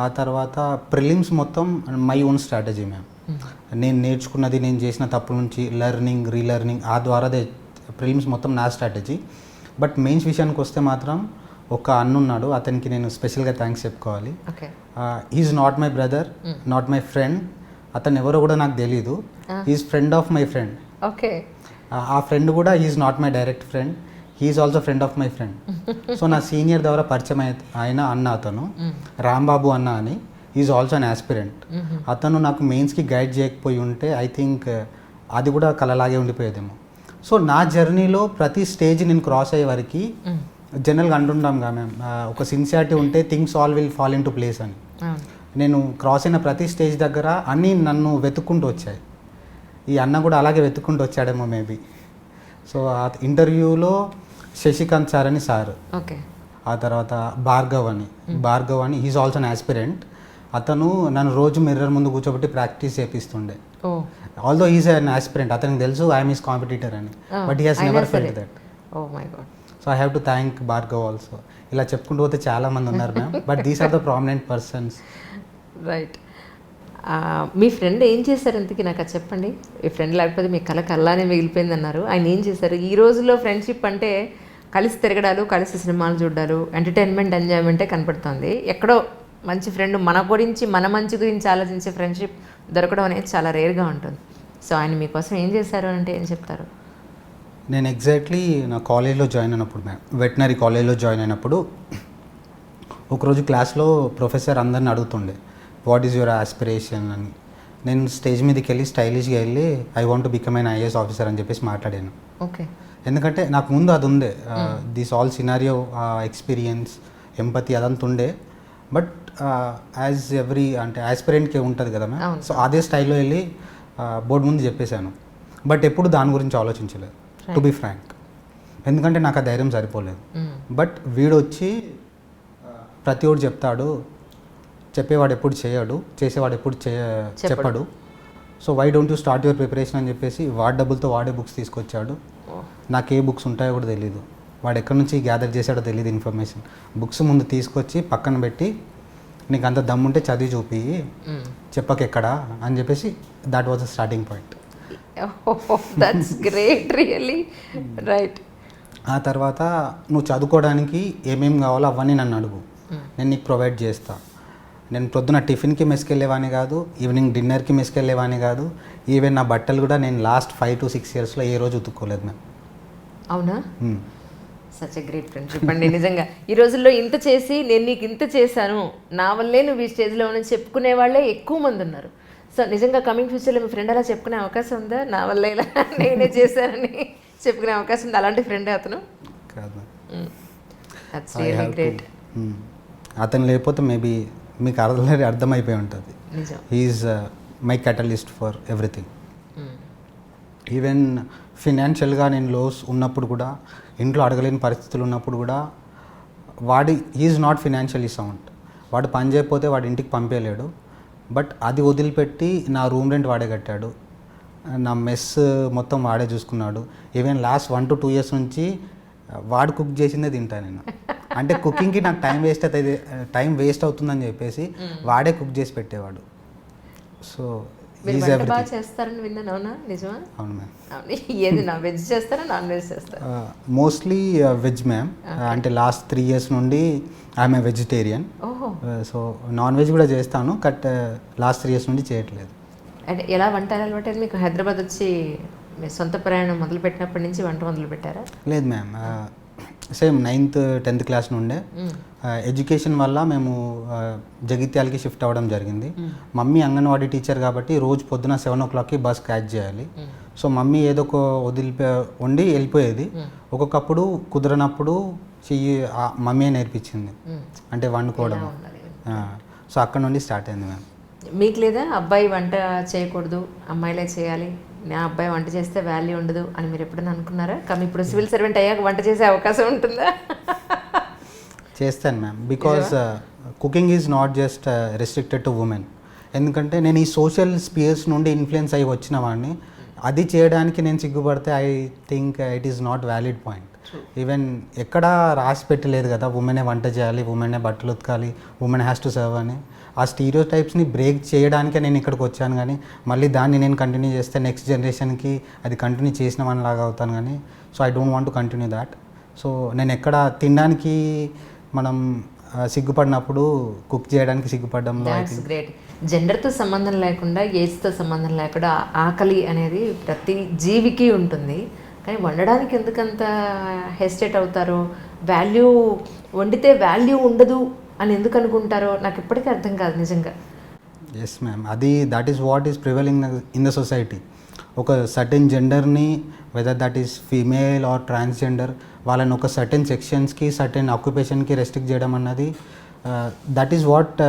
ఆ తర్వాత ప్రిలిమ్స్ మొత్తం మై ఓన్ స్ట్రాటజీ మ్యామ్. నేను నేర్చుకున్నది, నేను చేసిన తప్పుల నుంచి లెర్నింగ్, రీలెర్నింగ్, ఆ ద్వారాదే ప్రిలిమ్స్ మొత్తం నా స్ట్రాటజీ. బట్ మెయిన్స్ విషయానికి వస్తే మాత్రం ఒక అన్నున్నాడు, అతనికి నేను స్పెషల్గా థ్యాంక్స్ చెప్పుకోవాలి. Is not my brother, not my friend. అతను ఎవరో కూడా నాకు తెలీదు. Is friend of my friend. ఆ ఫ్రెండ్ కూడా is not my direct friend, he is also friend of my friend. So నా సీనియర్ ద్వారా పరిచయం అయిన అన్న అతను రాంబాబు అన్న అని, ఈజ్ ఆల్సో అన్ ఆస్పిరెంట్. అతను నాకు మెయిన్స్కి గైడ్ చేయకపోయి ఉంటే ఐ థింక్ అది కూడా కలలాగే ఉండిపోయేదేమో. సో నా జర్నీలో ప్రతి స్టేజ్ నేను క్రాస్ అయ్యే వరకు జనరల్గా అంటుంటాం కదా మ్యామ్, ఒక సిన్సియారిటీ ఉంటే things all will fall in to place అని. నేను క్రాస్ అయిన ప్రతి స్టేజ్ దగ్గర అన్నీ నన్ను వెతుక్కుంటూ వచ్చాయి. ఈ అన్న కూడా అలాగే వెతుక్కుంటూ వచ్చాడేమో మేబీ. సో ఆ ఇంటర్వ్యూలో శశికాంత్ సార్ అని సార్, ఆ తర్వాత భార్గవ్ అని హీజ్ ఆల్సో అన్ ఆస్పిరెంట్. అతను నన్ను రోజు మిర్రర్ ముందు కూర్చోబెట్టి ప్రాక్టీస్ చేపిస్తుండే. ఆల్దో ఈజ్ అన్ ఆస్పిరెంట్, అతనికి తెలుసు ఐఎమ్ ఈజ్ కాంపిటీటర్ అని, but he has never felt that. So I have to thank Bhargav also. ఇలా చెప్పుకుంటూ పోతే చాలా మంది ఉన్నారు ma'am, but these are the prominent persons. Right. మీ ఫ్రెండ్ ఏం చేశారు ఇంతకీ నాకు అది చెప్పండి. మీ ఫ్రెండ్ లేకపోతే మీ కళ్ళనే మిగిలిపోయింది అన్నారు. ఆయన ఏం చేశారు? ఈ రోజుల్లో ఫ్రెండ్షిప్ అంటే కలిసి తిరగడాలు, కలిసి సినిమాలు చూడాలు, ఎంటర్టైన్మెంట్, ఎంజాయ్మెంటే కనపడుతుంది. ఎక్కడో మంచి ఫ్రెండ్ మన గురించి, మన మంచి గురించి ఆలోచించే ఫ్రెండ్షిప్ దొరకడం అనేది చాలా రేర్గా ఉంటుంది. సో ఆయన మీకోసం ఏం చేశారు అంటే ఏం చెప్తారు? నేను ఎగ్జాక్ట్లీ నా కాలేజ్లో జాయిన్ అయినప్పుడు మ్యామ్, వెటనరీ కాలేజ్లో జాయిన్ అయినప్పుడు ఒకరోజు క్లాస్లో ప్రొఫెసర్ అందరిని అడుగుతుండే వాట్ ఈజ్ యువర్ ఆస్పిరేషన్ అని. నేను స్టేజ్ మీదకి వెళ్ళి స్టైలిష్గా వెళ్ళి I want to become an IAS officer అని చెప్పేసి మాట్లాడాను. ఓకే. ఎందుకంటే నాకు ముందు అది ఉండే, this all scenario experience empathy అదంతా ఉండే. బట్ యాజ్ ఎవ్రీ అంటే ఆస్పిరెంట్కి ఉంటుంది కదా మ్యామ్, సో అదే స్టైల్లో వెళ్ళి బోర్డు ముందు చెప్పేశాను. బట్ ఎప్పుడు దాని గురించి ఆలోచించలేదు, టు బి ఫ్రాంక్. ఎందుకంటే నాకు ఆ ధైర్యం సరిపోలేదు. బట్ వీడు వచ్చి ప్రతి ఒక్కటి చెప్తాడు, చెప్పేవాడు ఎప్పుడు చేయడు, చేసేవాడు ఎప్పుడు చెప్పడు. So why don't you start your preparation అని చెప్పేసి వాడి డబ్బులతో వాడే బుక్స్ తీసుకొచ్చాడు. నాకు ఏ బుక్స్ ఉంటాయో కూడా తెలీదు, వాడు ఎక్కడి నుంచి గ్యాదర్ చేశాడో తెలియదు ఇన్ఫర్మేషన్. బుక్స్ ముందు తీసుకొచ్చి పక్కన పెట్టి నీకు అంత దమ్ముంటే చదివి చూపి చెప్పకెక్కడా అని చెప్పేసి that was the starting point. That's great really. Right. ఆ తర్వాత నువ్వు చదువుకోవడానికి ఏమేమి కావాలో అవన్నీ నన్ను అడుగు, నేను నీకు ప్రొవైడ్ చేస్తా. నేను పొద్దున టిఫిన్కి మెస్కెళ్ళేవాని కాదు, ఈవినింగ్ డిన్నర్కి మెస్కెళ్ళేవాని కాదు. ఈవెన్ నా బట్టలు కూడా నేను లాస్ట్ 5 to 6 yearsలో ఏ రోజు ఉతుక్కోలేదు మ్యామ్. అవునా? సచ్ ఎ గ్రేట్ ఫ్రెండ్షిప్ అండి. నిజంగా ఈ రోజుల్లో ఇంత చేసి నేను నీకు ఇంత చేశాను, నా వల్లే నువ్వు ఈ స్టేజ్లో ఉన్న చెప్పుకునే వాళ్ళే ఎక్కువ మంది ఉన్నారు. సో నిజంగా కమింగ్ ఫ్యూచర్లో మీ ఫ్రెండ్ అలా చెప్పుకునే అవకాశం ఉందా? నా వల్ల ఇలా నేనే చేశానని చెప్పుకునే అవకాశం ఉంది? అలాంటి ఫ్రెండే అతను కాదు. That's really great. అతను లేకపోతే మేబీ మీకు అర్థమైపోయి ఉంటుంది. He is my catalyst for everything. Even ఫినాన్షియల్గా నేను లోస్ ఉన్నప్పుడు కూడా, ఇంట్లో అడగలేని పరిస్థితులు ఉన్నప్పుడు కూడా హీఈస్ నాట్ ఫినాన్షియలీ సౌండ్. వాడు పని చేయకపోతే వాడి ఇంటికి పంపేయలేడు. బట్ అది వదిలిపెట్టి నా రూమ్ రెంట్ వాడే కట్టాడు, నా మెస్ మొత్తం వాడే చూసుకున్నాడు. ఈవెన్ లాస్ట్ 1 to 2 years నుంచి వాడు కుక్ చేసిందే తింటాను నేను. అంటే కుకింగ్కి నాకు టైం వేస్ట్ అవుతుందని చెప్పేసి వాడే కుక్ చేసి పెట్టేవాడు. సో బాగా చేస్తారని విన్నాను. అవునా? నిజమా? అవును మ్యామ్. ఏది నా వెజ్ చేస్తారా నాన్ వెజ్ చేస్తారా? Mostly veg ma'am. అంటే లాస్ట్ 3 years నుండి I'm a vegetarian. So non veg కూడా చేస్తాను, బట్ లాస్ట్ 3 years నుండి చేయట్లేదు. అంటే ఎలా వంట అలవాటు మీకు? హైదరాబాద్ వచ్చి మీ సొంత ప్రయాణం మొదలుపెట్టినప్పటి నుంచి వంట మొదలు పెట్టారా? లేదు ma'am, same 9th 10th class నుండే. ఎడ్యుకేషన్ వల్ల మేము జగిత్యాలకి షిఫ్ట్ అవ్వడం జరిగింది. మమ్మీ అంగన్వాడీ టీచర్ కాబట్టి రోజు పొద్దున 7 o'clockకి బస్ క్యాచ్ చేయాలి. సో మమ్మీ ఏదో ఒక వండి వెళ్ళిపోయేది. ఒక్కొక్కప్పుడు కుదరనప్పుడు మమ్మీ నేర్పించింది, అంటే వండుకోవడం. సో అక్కడ నుండి స్టార్ట్ అయింది మ్యామ్. మీకు లేదా అబ్బాయి వంట చేయకూడదు, అమ్మాయిలే చేయాలి, నా అబ్బాయి వంట చేస్తే వాల్యూ ఉండదు అని మీరు ఎప్పుడైనా అనుకున్నారా? కానీ ఇప్పుడు సివిల్ సర్వెంట్ అయ్యాక వంట చేసే అవకాశం ఉంటుందా? చేస్తాను ma'am, because cooking is not just restricted to women. ఎందుకంటే నేను ఈ సోషల్ స్పియర్స్ నుండి ఇన్ఫ్లుయెన్స్ అయ్యి వచ్చిన వాడిని. అది చేయడానికి నేను సిగ్గుపడితే I think it is not valid point. Even ఎక్కడా రాసి పెట్టలేదు కదా ఉమెనే వంట చేయాలి, ఉమెనే బట్టలు ఉతకాలి, ఉమెన్ హ్యాస్ టు సర్వ్ అని. ఆ స్టీరియో టైప్స్ని బ్రేక్ చేయడానికే నేను ఇక్కడికి వచ్చాను. కానీ మళ్ళీ దాన్ని నేను కంటిన్యూ చేస్తే నెక్స్ట్ జనరేషన్కి అది కంటిన్యూ చేసిన వాళ్ళలాగా అవుతాను. కానీ so I don't want to continue that. So నేను ఎక్కడ తినడానికి మనం సిగ్గుపడినప్పుడు కుక్ చేయడానికి సిగ్గుపడడంలో దాట్స్ గ్రేట్. జెండర్తో సంబంధం లేకుండా, ఏజ్తో సంబంధం లేకుండా ఆకలి అనేది ప్రతి జీవికి ఉంటుంది. కానీ వండడానికి ఎందుకంత హెసిటేట్ అవుతారో, వాల్యూ వండితే వాల్యూ ఉండదు అని ఎందుకు అనుకుంటారో నాకు ఇప్పటికీ అర్థం కాదు నిజంగా. Yes ma'am, that is what is prevailing in the society. ఒక సర్టెన్ జెండర్ని, whether that is female or transgender, వాళ్ళని ఒక సర్టెన్ సెక్షన్స్కి, సర్టెన్ ఆక్యుపేషన్కి రెస్ట్రిక్ట్ చేయడం అన్నది that is what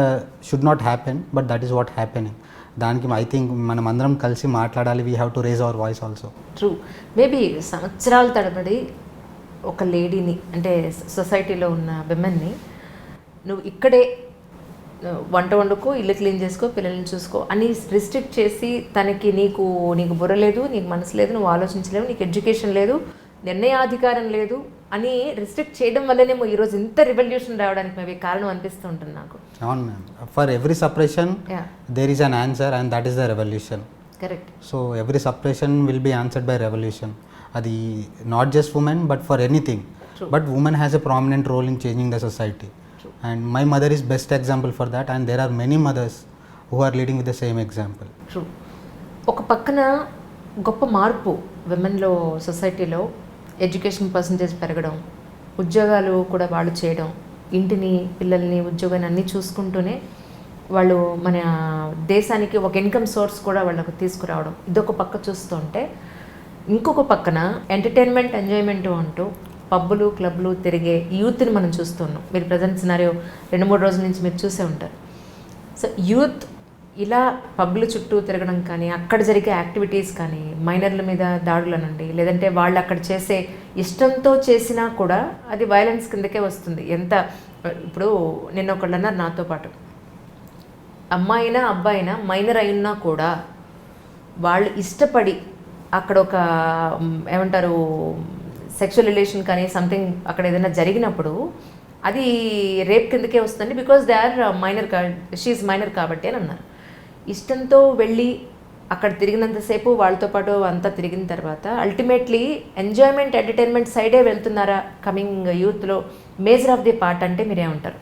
should not happen, but that is what happening. దానికి ఐ థింక్ మనం అందరం కలిసి మాట్లాడాలి. We have to raise our voice also. True. Maybe సంవత్సరాల తడబడి ఒక లేడీని, అంటే సొసైటీలో ఉన్న విమెన్ని, నువ్వు ఇక్కడే వంట వండుకో, ఇల్లు క్లీన్ చేసుకో, పిల్లల్ని చూసుకో అని రిస్ట్రిక్ట్ చేసి తనకి నీకు బుర్ర లేదు, నీకు మనసు లేదు, నువ్వు ఆలోచించలేవు, నీకు ఎడ్యుకేషన్ లేదు, నిర్ణయాధికారం లేదు అని రిస్ట్రిక్ట్ చేయడం వల్లనేమో ఈరోజు ఇంత రివల్యూషన్ రావడానికి మేబీ కారణం అనిపిస్తూ ఉంటుంది నాకు. అవును ma'am, for every separation there is an answer and that is the revolution. Correct. So every separation will be answered by revolution. అది not just women but for anything. But women has a prominent role in changing the society. And my mother is best example for that, and there are many mothers who are leading with the same example. True. ఒక పక్కన గొప్ప మార్పు విమెన్లో సొసైటీలో ఎడ్యుకేషన్ పర్సంటేజ్ పెరగడం, ఉద్యోగాలు కూడా వాళ్ళు చేయడం, ఇంటిని పిల్లల్ని ఉద్యోగాన్ని అన్నీ చూసుకుంటూనే వాళ్ళు మన దేశానికి ఒక ఇన్కమ్ సోర్స్ కూడా వాళ్ళకు తీసుకురావడం, ఇదొక పక్క చూస్తుంటే ఇంకొక పక్కన ఎంటర్టైన్మెంట్ ఎంజాయ్మెంట్ అంటూ పబ్బులు క్లబ్లు తిరిగే యూత్ని మనం చూస్తున్నాం. మీరు ప్రజెంట్ సినారియో 2-3 రోజుల నుంచి మీరు చూసే ఉంటారు. సో యూత్ ఇలా పబ్ల చుట్టూ తిరగడం కానీ, అక్కడ జరిగే యాక్టివిటీస్ కానీ, మైనర్ల మీద దాడులు అనండి, లేదంటే వాళ్ళు అక్కడ చేసే ఇష్టంతో చేసినా కూడా అది వైలెన్స్ కిందకే వస్తుంది. ఎంత ఇప్పుడు నిన్న ఒకళ్ళు అన్నారు నాతో పాటు, అమ్మాయినా అబ్బాయినా మైనర్ అయినా కూడా వాళ్ళు ఇష్టపడి అక్కడ ఒక ఏమంటారు సెక్షువల్ రిలేషన్ కానీ సంథింగ్ అక్కడ ఏదైనా జరిగినప్పుడు అది రేప్ కిందకే వస్తుంది. Because they are minor, she's minor కాబట్టి అని అన్నారు. ఇష్టంతో వెళ్ళి అక్కడ తిరిగినంతసేపు వాళ్ళతో పాటు అంతా తిరిగిన తర్వాత అల్టిమేట్లీ ఎంజాయ్మెంట్ ఎంటర్టైన్మెంట్ సైడే వెళ్తున్నారా కమింగ్ యూత్లో? మేజర్ ఆఫ్ ది పార్ట్ అంటే మీరేమంటారు?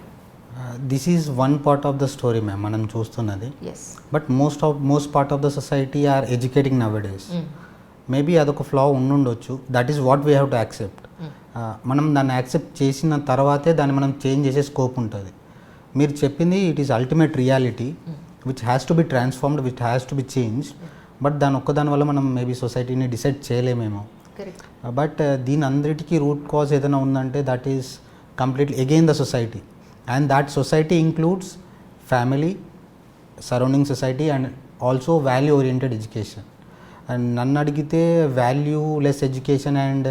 This is one part of the story ma'am మనం చూస్తున్నది. Yes, but most part of the society are educating nowadays. Maybe అదొక ఫ్లా ఉండుండొచ్చు. That is what we have to accept. మనం దాన్ని యాక్సెప్ట్ చేసిన తర్వాతే దాన్ని మనం చేంజ్ చేసే స్కోప్ ఉంటుంది. మీరు చెప్పింది it is ultimate reality which has to be transformed, which has to be change. But దాని ఒక్కదాని వల్ల మనం మేబీ సొసైటీని డిసైడ్ చేయలేమేమో. బట్ దీని అందరిటికీ రూట్ కాజ్ ఏదైనా ఉందంటే that is completely again the society. And that society includes family, surrounding society and also value oriented education. And నన్ను అడిగితే valueless education and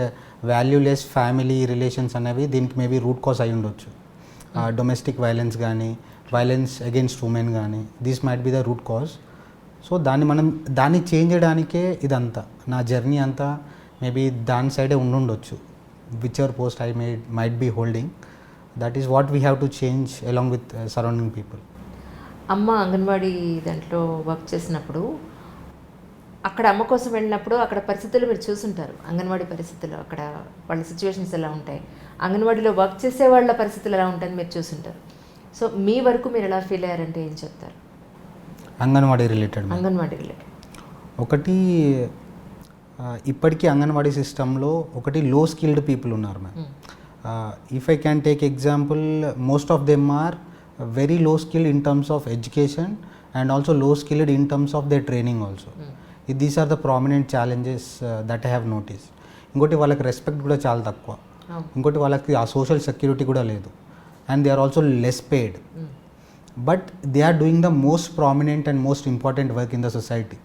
valueless family relations అనేవి దీనికి మేబీ రూట్ కాజ్ అయి ఉండొచ్చు. డొమెస్టిక్ వైలెన్స్ కానీ, వైలెన్స్ అగెన్స్ట్ ఉమెన్ కానీ, these might be the root cause. So దాన్ని చేంజ్ చేయడానికే ఇదంతా నా జర్నీ అంతా మేబీ దాని సైడే ఉండుండొచ్చు. Whichever post I might be holding, that is what we have to change along with surrounding people. అమ్మ అంగన్వాడీ దాంట్లో వర్క్ చేసినప్పుడు, అక్కడ అమ్మ కోసం వెళ్ళినప్పుడు అక్కడ పరిస్థితులు మీరు చూసుంటారు. అంగన్వాడీ పరిస్థితులు, అక్కడ వాళ్ళ సిచ్యువేషన్స్ ఎలా ఉంటాయి, అంగన్వాడీలో వర్క్ చేసే వాళ్ళ పరిస్థితులు ఎలా ఉంటాయని మీరు చూసుంటారు. సో మీ వరకు మీరు ఎలా ఫీల్ అయ్యారంటే ఏం చెప్తారు? అంగన్వాడీ రిలేటెడ్ ఒకటి, ఇప్పటికీ అంగన్వాడీ సిస్టంలో ఒకటి లో స్కిల్డ్ పీపుల్ ఉన్నారు ma'am. If I can take example, most of them are very low skilled in terms of education and also low skilled in terms of their training also. These are the prominent challenges that I have notice. ఇంకోటి వాళ్ళకి రెస్పెక్ట్ కూడా చాలా తక్కువ. ఇంకోటి వాళ్ళకి ఆ సోషల్ సెక్యూరిటీ కూడా లేదు. And they are also less paid. But they are doing the most prominent and most important work in the society.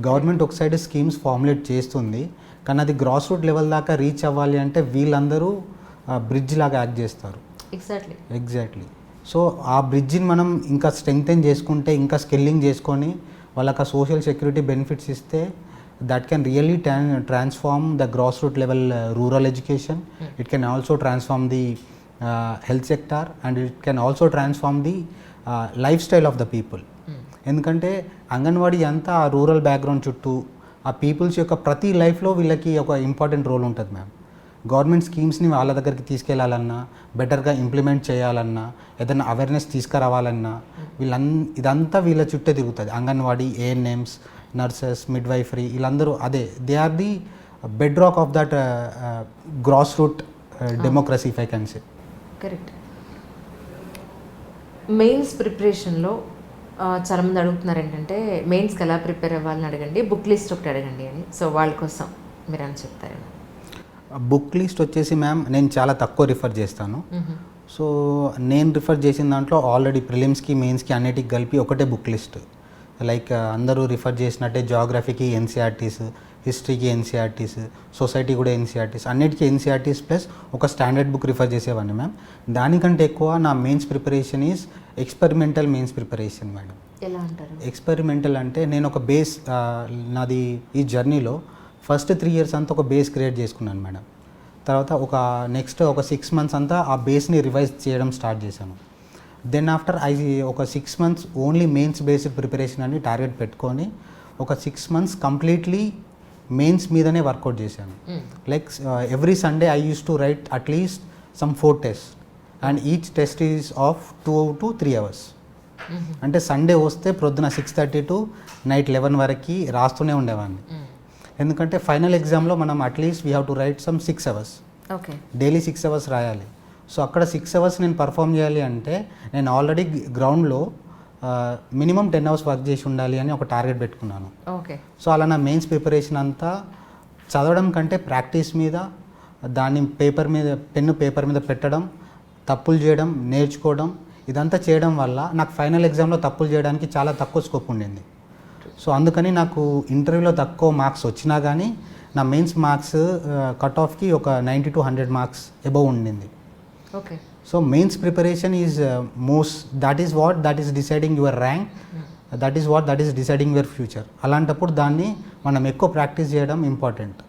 Government ఒక సైడ్ స్కీమ్స్ ఫార్ములేట్ చేస్తుంది, కానీ అది గ్రాస్ రూట్ లెవెల్ దాకా రీచ్ అవ్వాలి అంటే వీళ్ళందరూ బ్రిడ్జ్ లాగా యాక్ట్ చేస్తారు. ఎగ్జాక్ట్లీ. సో ఆ బ్రిడ్జిని మనం ఇంకా స్ట్రెంగ్తెన్ చేసుకుంటే, ఇంకా స్కిల్లింగ్ చేసుకొని వాళ్ళకి ఆ సోషల్ సెక్యూరిటీ బెనిఫిట్స్ ఇస్తే, that can really transform the grassroots level rural education. It can also transform the health sector and it can also transform the lifestyle of the people. ఎందుకంటే అంగన్వాడీ అంతా ఆ రూరల్ బ్యాక్గ్రౌండ్ చుట్టూ ఆ పీపుల్స్ యొక్క ప్రతి లైఫ్లో వీళ్ళకి ఒక ఇంపార్టెంట్ రోల్ ఉంటుంది మ్యామ్. గవర్నమెంట్ స్కీమ్స్ని వాళ్ళ దగ్గరికి తీసుకెళ్లాలన్నా, బెటర్గా ఇంప్లిమెంట్ చేయాలన్నా, ఏదైనా అవేర్నెస్ తీసుకురావాలన్నా ఇదంతా వీళ్ళ చుట్టే తిరుగుతుంది. అంగన్వాడీ, ఏఎన్ఎంస్, నర్సెస్, మిడ్వైఫరీ, వీళ్ళందరూ అదే they are the bedrock of that grass root democracy, if I can say. Correct. Mains ప్రిపరేషన్లో చాలామంది అడుగుతున్నారు ఏంటంటే మెయిన్స్కి ఎలా ప్రిపేర్ అవ్వాలని అడగండి, బుక్ లిస్ట్ ఒకటి అడగండి అని. సో వాళ్ళ కోసం మీరు అని చెప్తారు. బుక్ లిస్ట్ వచ్చేసి మ్యామ్ నేను చాలా తక్కువ రిఫర్ చేస్తాను. సో నేను రిఫర్ చేసిన దాంట్లో ఆల్రెడీ ప్రిలిమ్స్కి, మెయిన్స్కి అన్నిటికి కలిపి ఒకటే బుక్ లిస్ట్. లైక్ అందరూ రిఫర్ చేసినట్టే జాగ్రఫీకి ఎన్సీఆర్టీస్, హిస్టరీకి ఎన్సీఆర్టీస్, సొసైటీ కూడా ఎన్సీఆర్టీస్, అన్నిటికీ ఎన్సీఆర్టీస్ ప్లస్ ఒక స్టాండర్డ్ బుక్ రిఫర్ చేసేవాడిని మ్యామ్. దానికంటే ఎక్కువ నా mains preparation is experimental mains preparation madam. ఎలా అంటారు? ఎక్స్పెరిమెంటల్ అంటే నేను ఒక బేస్, నాది ఈ జర్నీలో ఫస్ట్ 3 years అంతా ఒక బేస్ క్రియేట్ చేసుకున్నాను మేడం. తర్వాత నెక్స్ట్ ఒక 6 months అంతా ఆ బేస్ని రివైజ్ చేయడం స్టార్ట్ చేశాను. దెన్ ఆఫ్టర్ ఒక 6 months only mains based preparation అని టార్గెట్ పెట్టుకొని ఒక 6 months కంప్లీట్లీ మెయిన్స్ మీదనే వర్కౌట్ చేశాను. Like every Sunday I use to right at least some 4 tests and each test is of 2 to 3 hours. అంటే సండే వస్తే ప్రొద్దున 6:30 to night 11 వరకు రాస్తూనే ఉండేవాడిని. ఎందుకంటే ఫైనల్ ఎగ్జామ్లో మనం at least we have to write some 6 hours, okay. Daily 6 hours రాయాలి. సో అక్కడ 6 అవర్స్ నేను పర్ఫామ్ చేయాలి అంటే నేను ఆల్రెడీ గ్రౌండ్లో మినిమం 10 అవర్స్ వర్క్ చేసి ఉండాలి అని ఒక టార్గెట్ పెట్టుకున్నాను. ఓకే. సో అలా నా మెయిన్స్ ప్రిపరేషన్ అంతా చదవడం కంటే ప్రాక్టీస్ మీద, దాన్ని పేపర్ మీద పెట్టడం, తప్పులు చేయడం, నేర్చుకోవడం, ఇదంతా చేయడం వల్ల నాకు ఫైనల్ ఎగ్జామ్లో తప్పులు చేయడానికి చాలా తక్కువ స్కోప్ ఉండింది. సో అందుకని నాకు ఇంటర్వ్యూలో తక్కువ మార్క్స్ వచ్చినా కానీ నా మెయిన్స్ మార్క్స్ కట్ ఆఫ్కి ఒక 90 to 100 మార్క్స్ అబవ్ ఉండింది. Okay. So mains preparation is that is deciding your rank, that is deciding your future. అలాంటప్పుడు దాన్ని మనం ఎక్కువ ప్రాక్టీస్ చేయడం ఇంపార్టెంట్.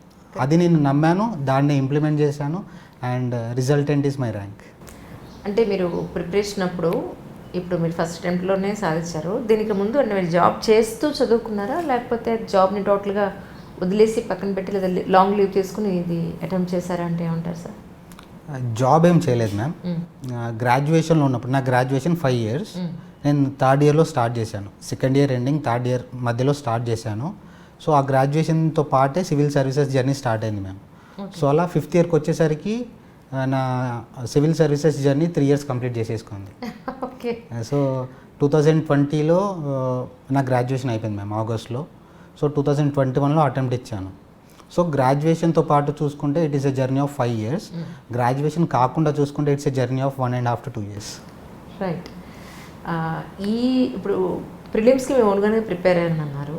అది నేను నమ్మాను, దాన్ని ఇంప్లిమెంట్ చేశాను, and resultant is my rank. అంటే మీరు ప్రిపరేషన్ అప్పుడు ఇప్పుడు మీరు ఫస్ట్ అటెంప్ట్లోనే సాధించారు. దీనికి ముందు అంటే మీరు జాబ్ చేస్తూ చదువుకున్నారా, లేకపోతే జాబ్ని టోటల్గా వదిలేసి పక్కన పెట్టి లేదా లాంగ్ లీవ్ తీసుకుని ఇది అటెంప్ట్ చేశారా అంటే ఏమంటారు సార్? జాబ్ ఏం చేయలేదు మ్యామ్. గ్రాడ్యుయేషన్లో ఉన్నప్పుడు, నా గ్రాడ్యుయేషన్ 5 years, నేను 3rd yearలో స్టార్ట్ చేశాను. 2nd year ending 3rd year మధ్యలో స్టార్ట్ చేశాను. సో ఆ గ్రాడ్యుయేషన్తో పాటే సివిల్ సర్వీసెస్ జర్నీ స్టార్ట్ అయింది మ్యామ్. సో అలా 5th yearకి వచ్చేసరికి నా civil services journey 3 years complete చేసేసుకుంది. ఓకే. సో 2020లో నా గ్రాడ్యుయేషన్ అయిపోయింది మ్యామ్, ఆగస్ట్లో. సో 2021లో అటెంప్ట్ ఇచ్చాను. సో గ్రాడ్యుయేషన్తో పాటు చూసుకుంటే it is a journey of 5 years. Graduation కాకుండా చూసుకుంటే it's a journey of 1.5 to 2 years. Right. ఇప్పుడు ప్రిలిమ్స్కి మేము ఓన్గానే ప్రిపేర్ అయ్యాను అన్నారు.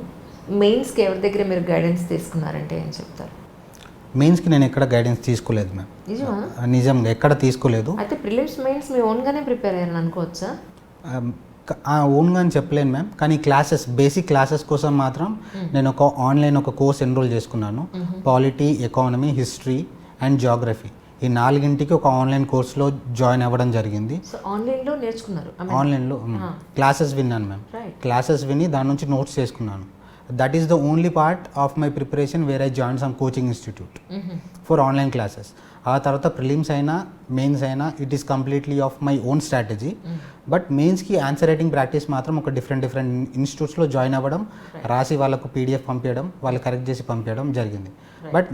మెయిన్స్కి ఎవరి దగ్గర మీరు గైడెన్స్ తీసుకున్నారంటే ఏం చెప్తారు? మెయిన్స్కి నేను ఎక్కడ గైడెన్స్ తీసుకోలేదు మ్యామ్. నిజంగా ఎక్కడ తీసుకోలేదు. అయితే ప్రిలిమ్స్ మెయిన్స్ మీ ఓన్గానే ప్రిపేర్ అయ్యారని అనుకోవచ్చా? ఓన్గా అని చెప్పలేను మ్యామ్, కానీ బేసిక్ క్లాసెస్ కోసం మాత్రం నేను ఒక కోర్స్ ఎన్రోల్ చేసుకున్నాను. Polity, economy, history and Geography, ఈ 4ంటికి ఒక ఆన్లైన్ కోర్సులో జాయిన్ అవ్వడం జరిగింది. ఆన్లైన్లో నేర్చుకున్నారు? ఆన్లైన్లో క్లాసెస్ విన్నాను మ్యామ్. క్లాసెస్ విని దాని నుంచి నోట్స్ చేసుకున్నాను. That is the only part of my preparation where I join some coaching institute for online classes. ఆ తర్వాత ప్రిలిమ్స్ అయినా మెయిన్స్ అయినా it is completely of my own strategy. But మెయిన్స్కి ఆన్సర్ రైటింగ్ ప్రాక్టీస్ మాత్రం ఒక డిఫరెంట్ ఇన్స్టిట్యూట్స్లో జాయిన్ అవ్వడం, రాసి వాళ్ళకు PDF పంపించడం, వాళ్ళు కరెక్ట్ చేసి పంపించడం జరిగింది. But